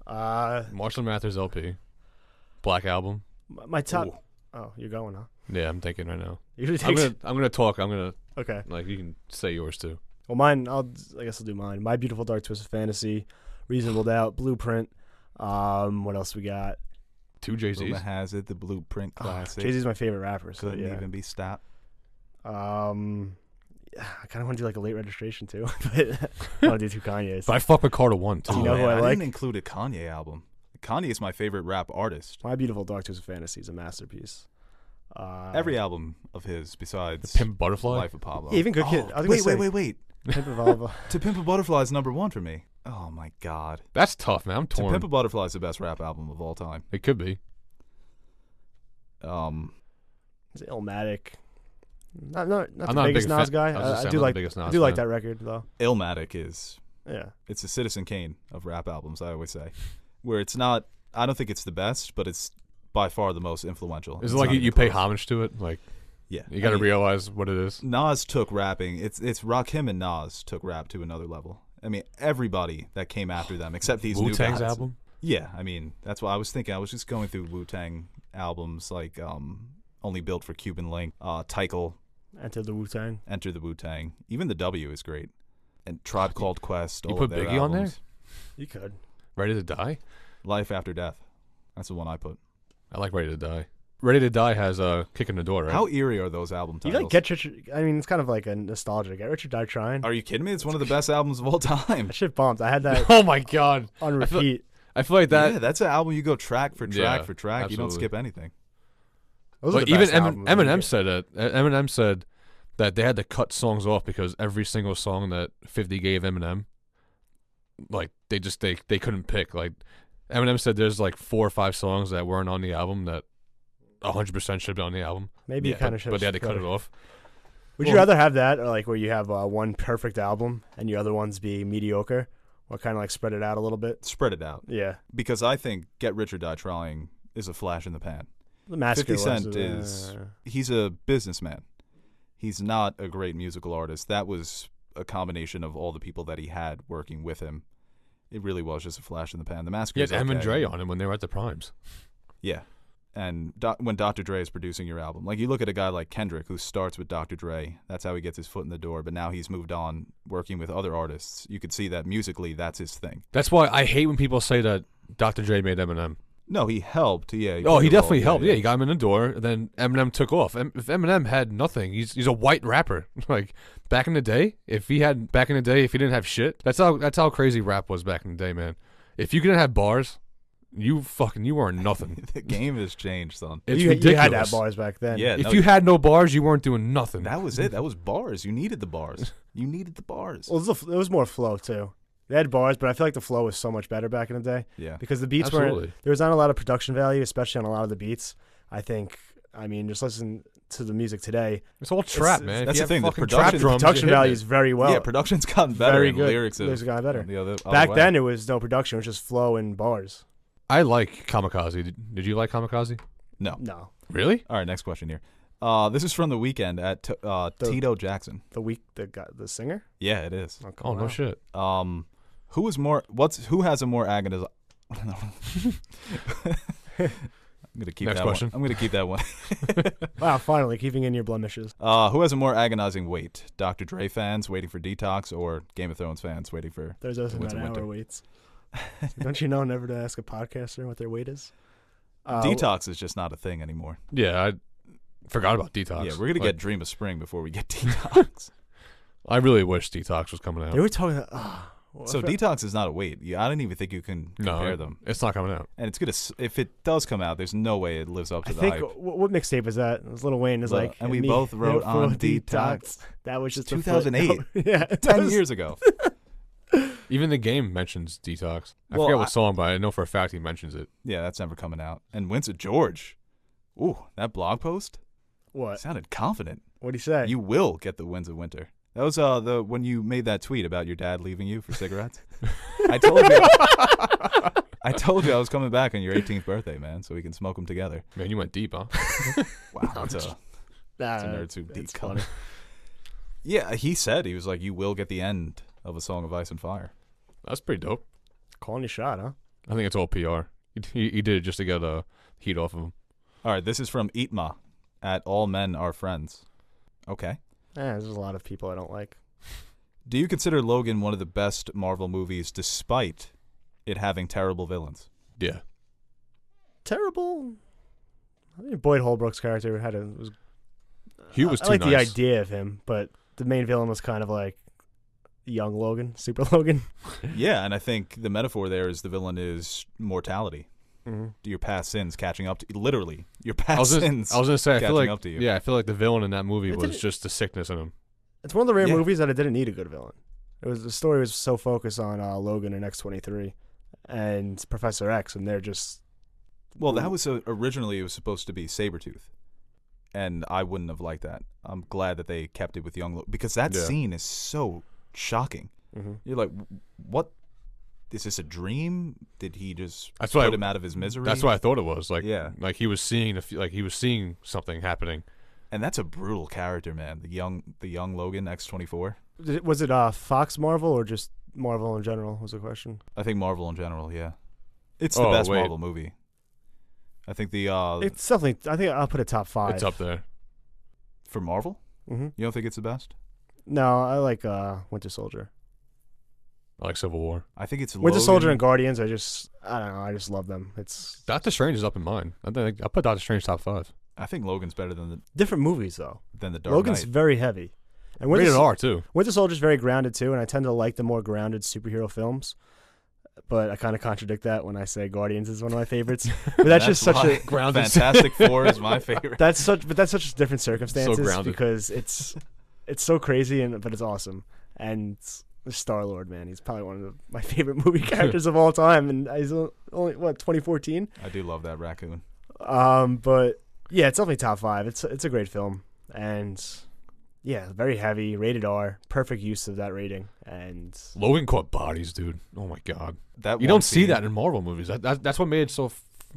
[SPEAKER 3] Marshall
[SPEAKER 2] Mathers LP. Black Album.
[SPEAKER 3] My top... Ooh. Oh, you're going, huh?
[SPEAKER 2] Yeah, I'm thinking right now.
[SPEAKER 3] I'm
[SPEAKER 2] gonna talk. I'm gonna...
[SPEAKER 3] Okay.
[SPEAKER 2] Like, you can say yours, too.
[SPEAKER 3] Well, mine, I guess I'll do mine. My Beautiful Dark Twisted Fantasy, Reasonable Doubt, Blueprint. What else we got?
[SPEAKER 2] 2 Jay-Z's.
[SPEAKER 1] Rumor has it, the Blueprint classic.
[SPEAKER 3] Jay-Z's my favorite rapper. So
[SPEAKER 1] Couldn't even be stopped.
[SPEAKER 3] I kind of want to do like a Late Registration too, but I want to do 2 Kanye's.
[SPEAKER 2] But I fuck with Carter 1 too.
[SPEAKER 3] You know who I like?
[SPEAKER 1] didn't include a Kanye album. Kanye is my favorite rap artist.
[SPEAKER 3] My Beautiful Dark Twisted Fantasy is a masterpiece.
[SPEAKER 1] Every album of his besides
[SPEAKER 2] The Pimp Butterfly?
[SPEAKER 1] Life of Pablo.
[SPEAKER 3] Even Good Kid.
[SPEAKER 1] Wait.
[SPEAKER 3] Pimp a Butterfly.
[SPEAKER 1] To Pimp a Butterfly is number 1 for me. Oh my God.
[SPEAKER 2] That's tough, man. I'm torn.
[SPEAKER 1] To Pimp a Butterfly is the best rap album of all time.
[SPEAKER 2] It could be.
[SPEAKER 3] Is it Illmatic? Not the
[SPEAKER 2] not
[SPEAKER 3] biggest Nas guy. I do like that record though.
[SPEAKER 1] Illmatic is.
[SPEAKER 3] Yeah.
[SPEAKER 1] It's the Citizen Kane of rap albums, I always say. Where it's not, I don't think it's the best, but it's by far the most influential.
[SPEAKER 2] Is it like you pay homage to it? Like,
[SPEAKER 1] yeah.
[SPEAKER 2] You got to realize what it is.
[SPEAKER 1] Nas took rapping. It's Rakim and Nas took rap to another level. I mean, everybody that came after them, except these new guys.
[SPEAKER 2] Wu-Tang's album?
[SPEAKER 1] Yeah, I mean, that's what I was thinking. I was just going through Wu-Tang albums like Only Built for Cuban Link, Tykel.
[SPEAKER 3] Enter the Wu-Tang.
[SPEAKER 1] Enter the Wu-Tang. Even the W is great. And Tribe Called Quest.
[SPEAKER 2] You
[SPEAKER 1] all
[SPEAKER 2] put
[SPEAKER 1] of their
[SPEAKER 2] Biggie on there?
[SPEAKER 1] albums.
[SPEAKER 3] You could.
[SPEAKER 2] Ready to Die?
[SPEAKER 1] Life After Death. That's the one I put.
[SPEAKER 2] I like Ready to Die. Ready to Die has a Kick in the Door, right?
[SPEAKER 1] How eerie are those album titles?
[SPEAKER 3] You like Get Richard? I mean, it's kind of like a nostalgia. Get Richard Die Trying.
[SPEAKER 1] Are you kidding me? It's one of the best albums of all time.
[SPEAKER 3] That shit bumped. I had that.
[SPEAKER 2] Oh my God.
[SPEAKER 3] On repeat.
[SPEAKER 2] I feel like that.
[SPEAKER 1] Yeah, that's an album you go track for track for track.
[SPEAKER 2] Absolutely.
[SPEAKER 1] You don't skip anything.
[SPEAKER 2] But even Eminem said it. Eminem said that they had to cut songs off because every single song that 50 gave Eminem, like they couldn't pick. Like Eminem said, there's like 4 or 5 songs that weren't on the album that 100% should be on the album.
[SPEAKER 3] Maybe you kind of should.
[SPEAKER 2] But they had to cut it off.
[SPEAKER 3] Would you rather have that, or like where you have one perfect album and your other ones be mediocre, or kind of like spread it out a little bit?
[SPEAKER 1] Spread it out.
[SPEAKER 3] Yeah.
[SPEAKER 1] Because I think Get Rich or Die Trying is a flash in the pan.
[SPEAKER 3] The Massacre
[SPEAKER 1] 50 Cent he's a businessman. He's not a great musical artist. That was a combination of all the people that he had working with him. It really was just a flash in the pan. The Massacre.
[SPEAKER 2] He had M and Dre on him when they were at the primes.
[SPEAKER 1] Yeah. And when Dr. Dre is producing your album, like you look at a guy like Kendrick who starts with Dr. Dre, that's how he gets his foot in the door, but now he's moved on working with other artists. You could see that musically that's his thing.
[SPEAKER 2] That's why I hate when people say that Dr. Dre made Eminem.
[SPEAKER 1] No, he helped. Yeah.
[SPEAKER 2] He definitely helped. Yeah, he got him in the door. Then Eminem took off. If Eminem had nothing, he's a white rapper. Like back in the day, if he didn't have shit, that's how crazy rap was back in the day, man. If you didn't have bars, you weren't nothing.
[SPEAKER 1] The game has changed, son.
[SPEAKER 2] It's ridiculous.
[SPEAKER 3] You had to have bars back then.
[SPEAKER 1] Yeah.
[SPEAKER 2] If you had no bars, you weren't doing nothing.
[SPEAKER 1] That was it. That was bars. You needed the bars.
[SPEAKER 3] Well, it was more flow too. They had bars, but I feel like the flow was so much better back in the day.
[SPEAKER 1] Yeah.
[SPEAKER 3] Because the beats there was not a lot of production value, especially on a lot of the beats. I think I mean, just listen to the music today.
[SPEAKER 2] It's all trap, man.
[SPEAKER 1] That's the thing. The
[SPEAKER 2] trap drums,
[SPEAKER 3] Production value is very well.
[SPEAKER 1] Yeah, production's gotten better.
[SPEAKER 3] Very
[SPEAKER 1] and
[SPEAKER 3] good.
[SPEAKER 1] Lyrics have
[SPEAKER 3] gotten better.
[SPEAKER 1] the other
[SPEAKER 3] Back
[SPEAKER 1] way.
[SPEAKER 3] then, it was no production. It was just flow and bars.
[SPEAKER 2] I like Kamikaze. Did you like Kamikaze?
[SPEAKER 3] No.
[SPEAKER 2] Really?
[SPEAKER 1] All right, next question here. This is from The Weeknd at Tito Jackson.
[SPEAKER 3] The singer?
[SPEAKER 1] Yeah, it is.
[SPEAKER 2] Oh, no shit.
[SPEAKER 1] Who has a more agonizing? I'm gonna keep
[SPEAKER 2] Next
[SPEAKER 1] that
[SPEAKER 2] question.
[SPEAKER 1] one. I'm gonna keep that one.
[SPEAKER 3] Wow, finally keeping in your blemishes.
[SPEAKER 1] Who has a more agonizing wait? Dr. Dre fans waiting for Detox, or Game of Thrones fans waiting for?
[SPEAKER 3] There's also
[SPEAKER 1] Winter,
[SPEAKER 3] about
[SPEAKER 1] winter.
[SPEAKER 3] hour waits. Don't you know never to ask a podcaster what their weight is?
[SPEAKER 1] Detox is just not a thing anymore.
[SPEAKER 2] Yeah, I forgot about Detox.
[SPEAKER 1] Yeah, we're gonna get Dream of Spring before we get Detox.
[SPEAKER 2] I really wish Detox was coming out.
[SPEAKER 3] They were talking.
[SPEAKER 1] So Detox is not a wait. I don't even think you can compare them.
[SPEAKER 2] It's not coming out.
[SPEAKER 1] And it's gonna. If it does come out, there's no way it lives up to
[SPEAKER 3] I
[SPEAKER 1] the
[SPEAKER 3] think
[SPEAKER 1] hype.
[SPEAKER 3] what mixtape was that? It was Lil Wayne is like,
[SPEAKER 1] and we
[SPEAKER 3] me
[SPEAKER 1] both wrote
[SPEAKER 3] for
[SPEAKER 1] on Detox.
[SPEAKER 3] That was just
[SPEAKER 1] 2008.
[SPEAKER 3] Yeah,
[SPEAKER 1] 10 years ago.
[SPEAKER 2] Even the game mentions Detox. I
[SPEAKER 1] Well,
[SPEAKER 2] forget what song, but I know for a fact he mentions it.
[SPEAKER 1] Yeah, that's never coming out. And Winston George. Ooh, that blog post
[SPEAKER 3] What?
[SPEAKER 1] sounded confident.
[SPEAKER 3] What'd he say?
[SPEAKER 1] You will get the winds of winter. That was when you made that tweet about your dad leaving you for cigarettes. I told you I was coming back on your 18th birthday, man, so we can smoke them together.
[SPEAKER 2] Man, you went deep, huh?
[SPEAKER 1] Wow, that's a nerd too deep.
[SPEAKER 3] It's funny.
[SPEAKER 1] Yeah, he said, he was like, you will get the end of A Song of Ice and Fire.
[SPEAKER 2] That's pretty dope.
[SPEAKER 3] Calling your shot, huh?
[SPEAKER 2] I think it's all PR. He did it just to get heat off of him.
[SPEAKER 1] All right, this is from Eatma at All Men Are Friends. Okay.
[SPEAKER 3] There's a lot of people I don't like.
[SPEAKER 1] Do you consider Logan one of the best Marvel movies despite it having terrible villains?
[SPEAKER 2] Yeah.
[SPEAKER 3] Terrible. I mean, Boyd Holbrook's character
[SPEAKER 2] He was too
[SPEAKER 3] I like
[SPEAKER 2] nice.
[SPEAKER 3] the idea of him, but the main villain was kind of like young Logan, Super Logan.
[SPEAKER 1] Yeah, and I think the metaphor there is the villain is mortality.
[SPEAKER 3] Mm-hmm.
[SPEAKER 1] Your past sins catching up to you. Literally, your past sins.
[SPEAKER 2] I was gonna say, I feel
[SPEAKER 1] catching
[SPEAKER 2] like
[SPEAKER 1] up to you.
[SPEAKER 2] yeah, I feel like the villain in that movie
[SPEAKER 3] It
[SPEAKER 2] was
[SPEAKER 3] didn't-
[SPEAKER 2] just the sickness in him.
[SPEAKER 3] It's one of the rare
[SPEAKER 1] Yeah.
[SPEAKER 3] movies that it didn't need a good villain. The story was so focused on Logan and X-23 and Professor X, and they're just
[SPEAKER 1] Well, that was originally it was supposed to be Sabretooth, and I wouldn't have liked that. I'm glad that they kept it with young Logan because that
[SPEAKER 2] Yeah.
[SPEAKER 1] scene is so shocking.
[SPEAKER 3] mm-hmm.
[SPEAKER 1] You're like, what? Is this a dream? Did he just
[SPEAKER 2] That's
[SPEAKER 1] put
[SPEAKER 2] why
[SPEAKER 1] him out of his misery?
[SPEAKER 2] That's what I thought it was. Like,
[SPEAKER 1] Yeah.
[SPEAKER 2] like he was seeing something happening.
[SPEAKER 1] And that's a brutal character, man. The young Logan X-24.
[SPEAKER 3] Was it Fox Marvel or just Marvel in general? Was the question.
[SPEAKER 1] I think Marvel in general, yeah. It's the
[SPEAKER 2] Oh,
[SPEAKER 1] best
[SPEAKER 2] wait.
[SPEAKER 1] Marvel movie. I think
[SPEAKER 3] It's definitely. I think I'll put it top 5.
[SPEAKER 2] It's up there.
[SPEAKER 1] for Marvel,
[SPEAKER 3] Mm-hmm.
[SPEAKER 1] you don't think it's the best?
[SPEAKER 3] No, I like Winter Soldier.
[SPEAKER 2] I like Civil War.
[SPEAKER 1] I think it's
[SPEAKER 3] Winter
[SPEAKER 1] Logan.
[SPEAKER 3] Soldier and Guardians. I don't know. I just love them. It's
[SPEAKER 2] Doctor Strange is up in mine. I put Doctor Strange top 5.
[SPEAKER 1] I think Logan's better than
[SPEAKER 3] different movies though.
[SPEAKER 1] the Dark
[SPEAKER 3] Logan's
[SPEAKER 1] Knight.
[SPEAKER 3] very heavy, and
[SPEAKER 2] Rated R too.
[SPEAKER 3] Winter Soldier's very grounded too, and I tend to like the more grounded superhero films. But I kind of contradict that when I say Guardians is one of my favorites. But that's just such
[SPEAKER 1] why
[SPEAKER 3] a
[SPEAKER 2] grounded.
[SPEAKER 1] Fantastic Four is my favorite.
[SPEAKER 3] that's such different circumstances
[SPEAKER 2] grounded.
[SPEAKER 3] because it's so crazy but it's awesome. And Star-Lord, man, he's probably one of my favorite movie characters of all time, and he's only 2014.
[SPEAKER 1] I do love that raccoon.
[SPEAKER 3] But yeah, it's definitely top 5. It's a great film, and yeah, very heavy, rated R, perfect use of that rating, and
[SPEAKER 2] Logan caught bodies, dude. Oh my god.
[SPEAKER 1] That
[SPEAKER 2] You
[SPEAKER 1] one
[SPEAKER 2] don't see
[SPEAKER 1] scene-
[SPEAKER 2] that in Marvel movies. That's what made it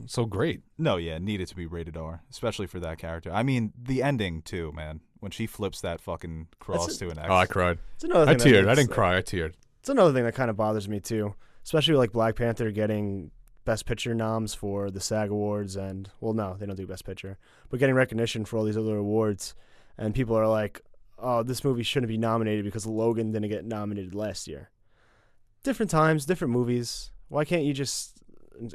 [SPEAKER 2] so great.
[SPEAKER 1] No, yeah, it needed to be rated R, especially for that character. I mean, the ending too, man. When she flips that fucking cross to an X.
[SPEAKER 2] Oh, I cried.
[SPEAKER 3] it's another
[SPEAKER 2] I
[SPEAKER 3] thing.
[SPEAKER 2] teared. I didn't cry. I teared.
[SPEAKER 3] It's another thing that kind of bothers me too, especially with like Black Panther getting Best Picture noms for the SAG Awards, and well, no, they don't do Best Picture, but getting recognition for all these other awards, and people are like, "Oh, this movie shouldn't be nominated because Logan didn't get nominated last year." Different times, different movies. Why can't you just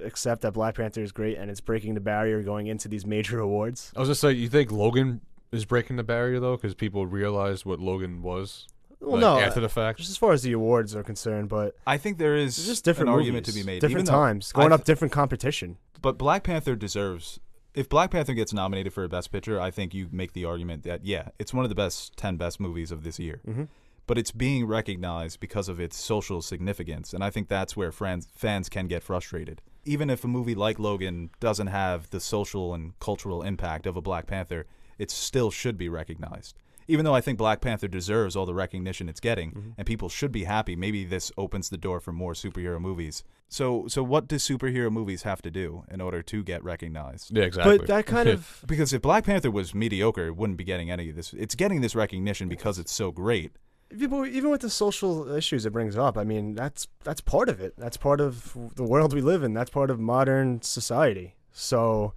[SPEAKER 3] accept that Black Panther is great and it's breaking the barrier going into these major awards?
[SPEAKER 2] I was just saying, you think Logan is breaking the barrier though, because people realize what Logan was
[SPEAKER 3] Well,
[SPEAKER 2] like,
[SPEAKER 3] no,
[SPEAKER 2] after the fact.
[SPEAKER 3] just as far as the awards are concerned, but
[SPEAKER 1] I think there is
[SPEAKER 3] it's just different
[SPEAKER 1] an
[SPEAKER 3] movies,
[SPEAKER 1] argument to be made.
[SPEAKER 3] different
[SPEAKER 1] even though
[SPEAKER 3] times,
[SPEAKER 1] I
[SPEAKER 3] going up
[SPEAKER 1] th-
[SPEAKER 3] different competition.
[SPEAKER 1] But Black Panther deserves. If Black Panther gets nominated for a Best Picture, I think you make the argument that yeah, it's one of the 10 best movies of this year.
[SPEAKER 3] Mm-hmm.
[SPEAKER 1] But it's being recognized because of its social significance, and I think that's where fans can get frustrated. even if a movie like Logan doesn't have the social and cultural impact of a Black Panther, it still should be recognized. Even though I think Black Panther deserves all the recognition it's getting, and people should be happy, maybe this opens the door for more superhero movies. So what do superhero movies have to do in order to get recognized?
[SPEAKER 2] Yeah, exactly.
[SPEAKER 3] But that kind of
[SPEAKER 1] Because if Black Panther was mediocre, it wouldn't be getting any of this. It's getting this recognition because it's so great.
[SPEAKER 3] even with the social issues it brings up, I mean, that's part of it. That's part of the world we live in. That's part of modern society. So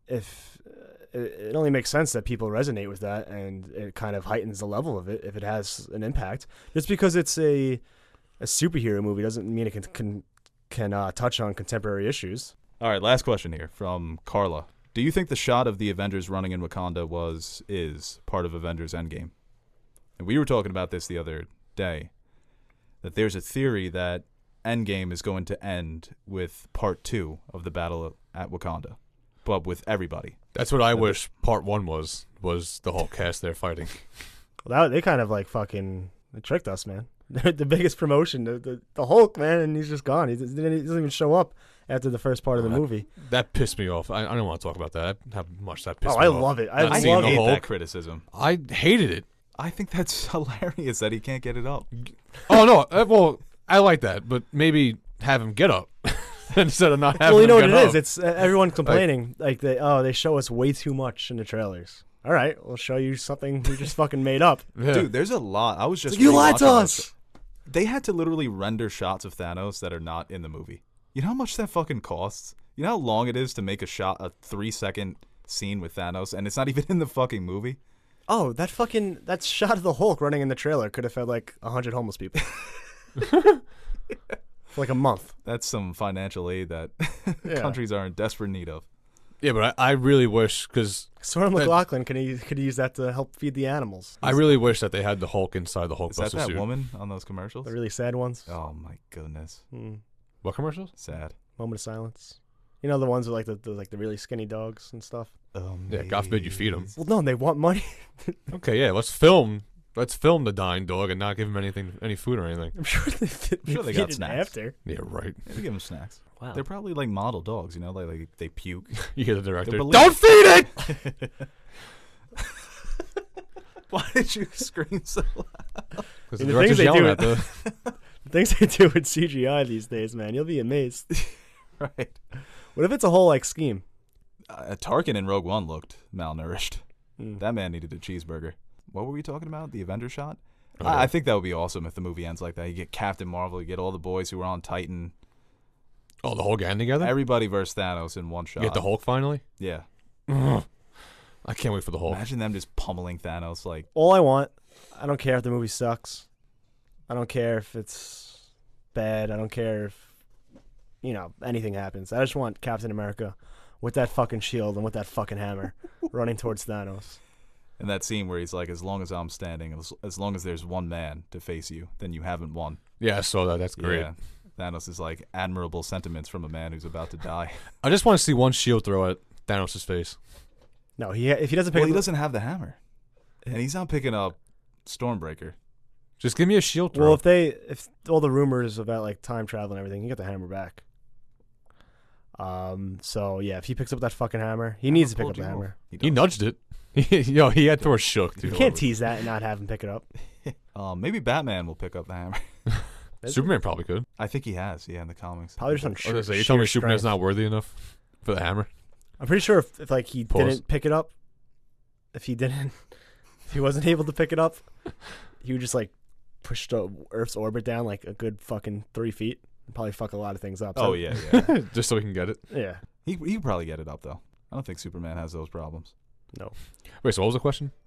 [SPEAKER 3] if it only makes sense that people resonate with that, and it kind of heightens the level of it if it has an impact. Just because it's a superhero movie doesn't mean it can touch on contemporary issues.
[SPEAKER 1] All right, last question here from Carla. Do you think the shot of the Avengers running in Wakanda is part of Avengers Endgame? And we were talking about this the other day, that there's a theory that Endgame is going to end with part 2 of the battle at Wakanda, but with everybody.
[SPEAKER 2] That's what I wish part 1 was the whole cast there fighting.
[SPEAKER 3] Well, they kind of like fucking tricked us, man. The biggest promotion, the Hulk, man, and he's just gone. He doesn't even show up after the first part of the movie.
[SPEAKER 2] That pissed me off. I don't want to talk about that. How much that pissed
[SPEAKER 3] Oh,
[SPEAKER 2] me
[SPEAKER 3] I
[SPEAKER 2] off.
[SPEAKER 3] love it.
[SPEAKER 1] I
[SPEAKER 3] I
[SPEAKER 1] hate
[SPEAKER 3] love it.
[SPEAKER 1] that criticism.
[SPEAKER 2] I hated it.
[SPEAKER 1] I think that's hilarious that he can't get it up.
[SPEAKER 2] Oh, no. Well, I like that, but maybe have him get up instead of not having
[SPEAKER 3] Well, you know
[SPEAKER 2] him
[SPEAKER 3] what
[SPEAKER 2] get
[SPEAKER 3] it
[SPEAKER 2] up.
[SPEAKER 3] is. It's everyone complaining they show us way too much in the trailers. All right, we'll show you something we just fucking made up.
[SPEAKER 2] Yeah.
[SPEAKER 1] Dude, there's a lot. I was just
[SPEAKER 3] You lied to
[SPEAKER 1] rewatching
[SPEAKER 3] us.
[SPEAKER 1] this. They had to literally render shots of Thanos that are not in the movie. You know how much that fucking costs? You know how long it is to make a 3-second scene with Thanos, and it's not even in the fucking movie?
[SPEAKER 3] Oh, that shot of the Hulk running in the trailer could have fed like 100 homeless people for like a month.
[SPEAKER 1] That's some financial aid that countries are in desperate need of.
[SPEAKER 2] Yeah, but I really wish, because
[SPEAKER 3] Storm McLaughlin could use that to help feed the animals.
[SPEAKER 2] I really wish that they had the Hulk inside the Hulk
[SPEAKER 1] Is that
[SPEAKER 2] Buster
[SPEAKER 1] that
[SPEAKER 2] suit.
[SPEAKER 1] woman on those commercials?
[SPEAKER 3] The really sad ones.
[SPEAKER 1] Oh my goodness.
[SPEAKER 2] What commercials?
[SPEAKER 1] Sad.
[SPEAKER 3] Moment of silence. You know the ones with like the really skinny dogs and stuff.
[SPEAKER 2] Yeah, God forbid you feed 'em.
[SPEAKER 3] Well, no, they want money.
[SPEAKER 2] Okay, yeah, let's film the dying dog and not give him any food or anything.
[SPEAKER 3] I'm sure they
[SPEAKER 1] they
[SPEAKER 3] feed
[SPEAKER 1] got
[SPEAKER 3] it
[SPEAKER 1] snacks.
[SPEAKER 3] after.
[SPEAKER 2] Yeah, right.
[SPEAKER 1] Maybe give them snacks.
[SPEAKER 3] Wow.
[SPEAKER 1] They're probably like model dogs, you know, like they puke.
[SPEAKER 2] You hear the director.
[SPEAKER 1] They're
[SPEAKER 2] Don't feed it!
[SPEAKER 1] Why did you scream so loud?
[SPEAKER 2] Because
[SPEAKER 3] And
[SPEAKER 2] the
[SPEAKER 3] the things
[SPEAKER 2] director's
[SPEAKER 3] they
[SPEAKER 2] yelling
[SPEAKER 3] do-
[SPEAKER 2] at the...
[SPEAKER 3] The things they do with CGI these days, man, you'll be amazed.
[SPEAKER 1] Right.
[SPEAKER 3] What if it's a whole like scheme?
[SPEAKER 1] Tarkin in Rogue One looked malnourished.
[SPEAKER 3] Mm.
[SPEAKER 1] That man needed a cheeseburger. What were we talking about? The Avenger shot?
[SPEAKER 2] Okay.
[SPEAKER 1] I think that would be awesome if the movie ends like that. You get Captain Marvel, you get all the boys who were on Titan,
[SPEAKER 2] Oh, the whole gang together?
[SPEAKER 1] everybody versus Thanos in one shot.
[SPEAKER 2] You get the Hulk finally?
[SPEAKER 1] Yeah.
[SPEAKER 2] Ugh. I can't wait for the Hulk.
[SPEAKER 1] Imagine them just pummeling Thanos like.
[SPEAKER 3] All I want, I don't care if the movie sucks. I don't care if it's bad. I don't care if, anything happens. I just want Captain America with that fucking shield and with that fucking hammer running towards Thanos.
[SPEAKER 1] And that scene where he's like, as long as I'm standing, as long as there's one man to face you, then you haven't won.
[SPEAKER 2] Yeah, I saw that. That's great.
[SPEAKER 1] Yeah. Thanos is like admirable sentiments from a man who's about to die.
[SPEAKER 2] I just want to see one shield throw at Thanos' face.
[SPEAKER 3] No, if he doesn't pick
[SPEAKER 1] Well, he
[SPEAKER 3] up,
[SPEAKER 1] doesn't have the hammer. And he's not picking up Stormbreaker.
[SPEAKER 2] Just give me a shield throw.
[SPEAKER 3] well, if all the rumors about like time travel and everything, he got the hammer back. So yeah, if he picks up that fucking hammer, he needs to pick up the hammer.
[SPEAKER 2] He nudged it. He had Thor shook,
[SPEAKER 3] You
[SPEAKER 2] dude.
[SPEAKER 3] can't tease that and not have him pick it up.
[SPEAKER 1] Maybe Batman will pick up the hammer.
[SPEAKER 2] Superman probably could.
[SPEAKER 1] I think he has, in the comics.
[SPEAKER 3] Probably just on
[SPEAKER 2] I was
[SPEAKER 3] sheer,
[SPEAKER 2] gonna say, you telling me
[SPEAKER 3] sheer
[SPEAKER 2] Superman's
[SPEAKER 3] strength.
[SPEAKER 2] not worthy enough for the hammer?
[SPEAKER 3] I'm pretty sure if like he
[SPEAKER 2] Pause.
[SPEAKER 3] didn't pick it up, if he wasn't able to pick it up, he would just like push the Earth's orbit down like a good fucking 3 feet and probably fuck a lot of things up. So,
[SPEAKER 1] Oh, yeah.
[SPEAKER 2] Just so he can get it.
[SPEAKER 3] yeah.
[SPEAKER 1] He could probably get it up, though. I don't think Superman has those problems.
[SPEAKER 3] No.
[SPEAKER 2] Wait, so what was the question?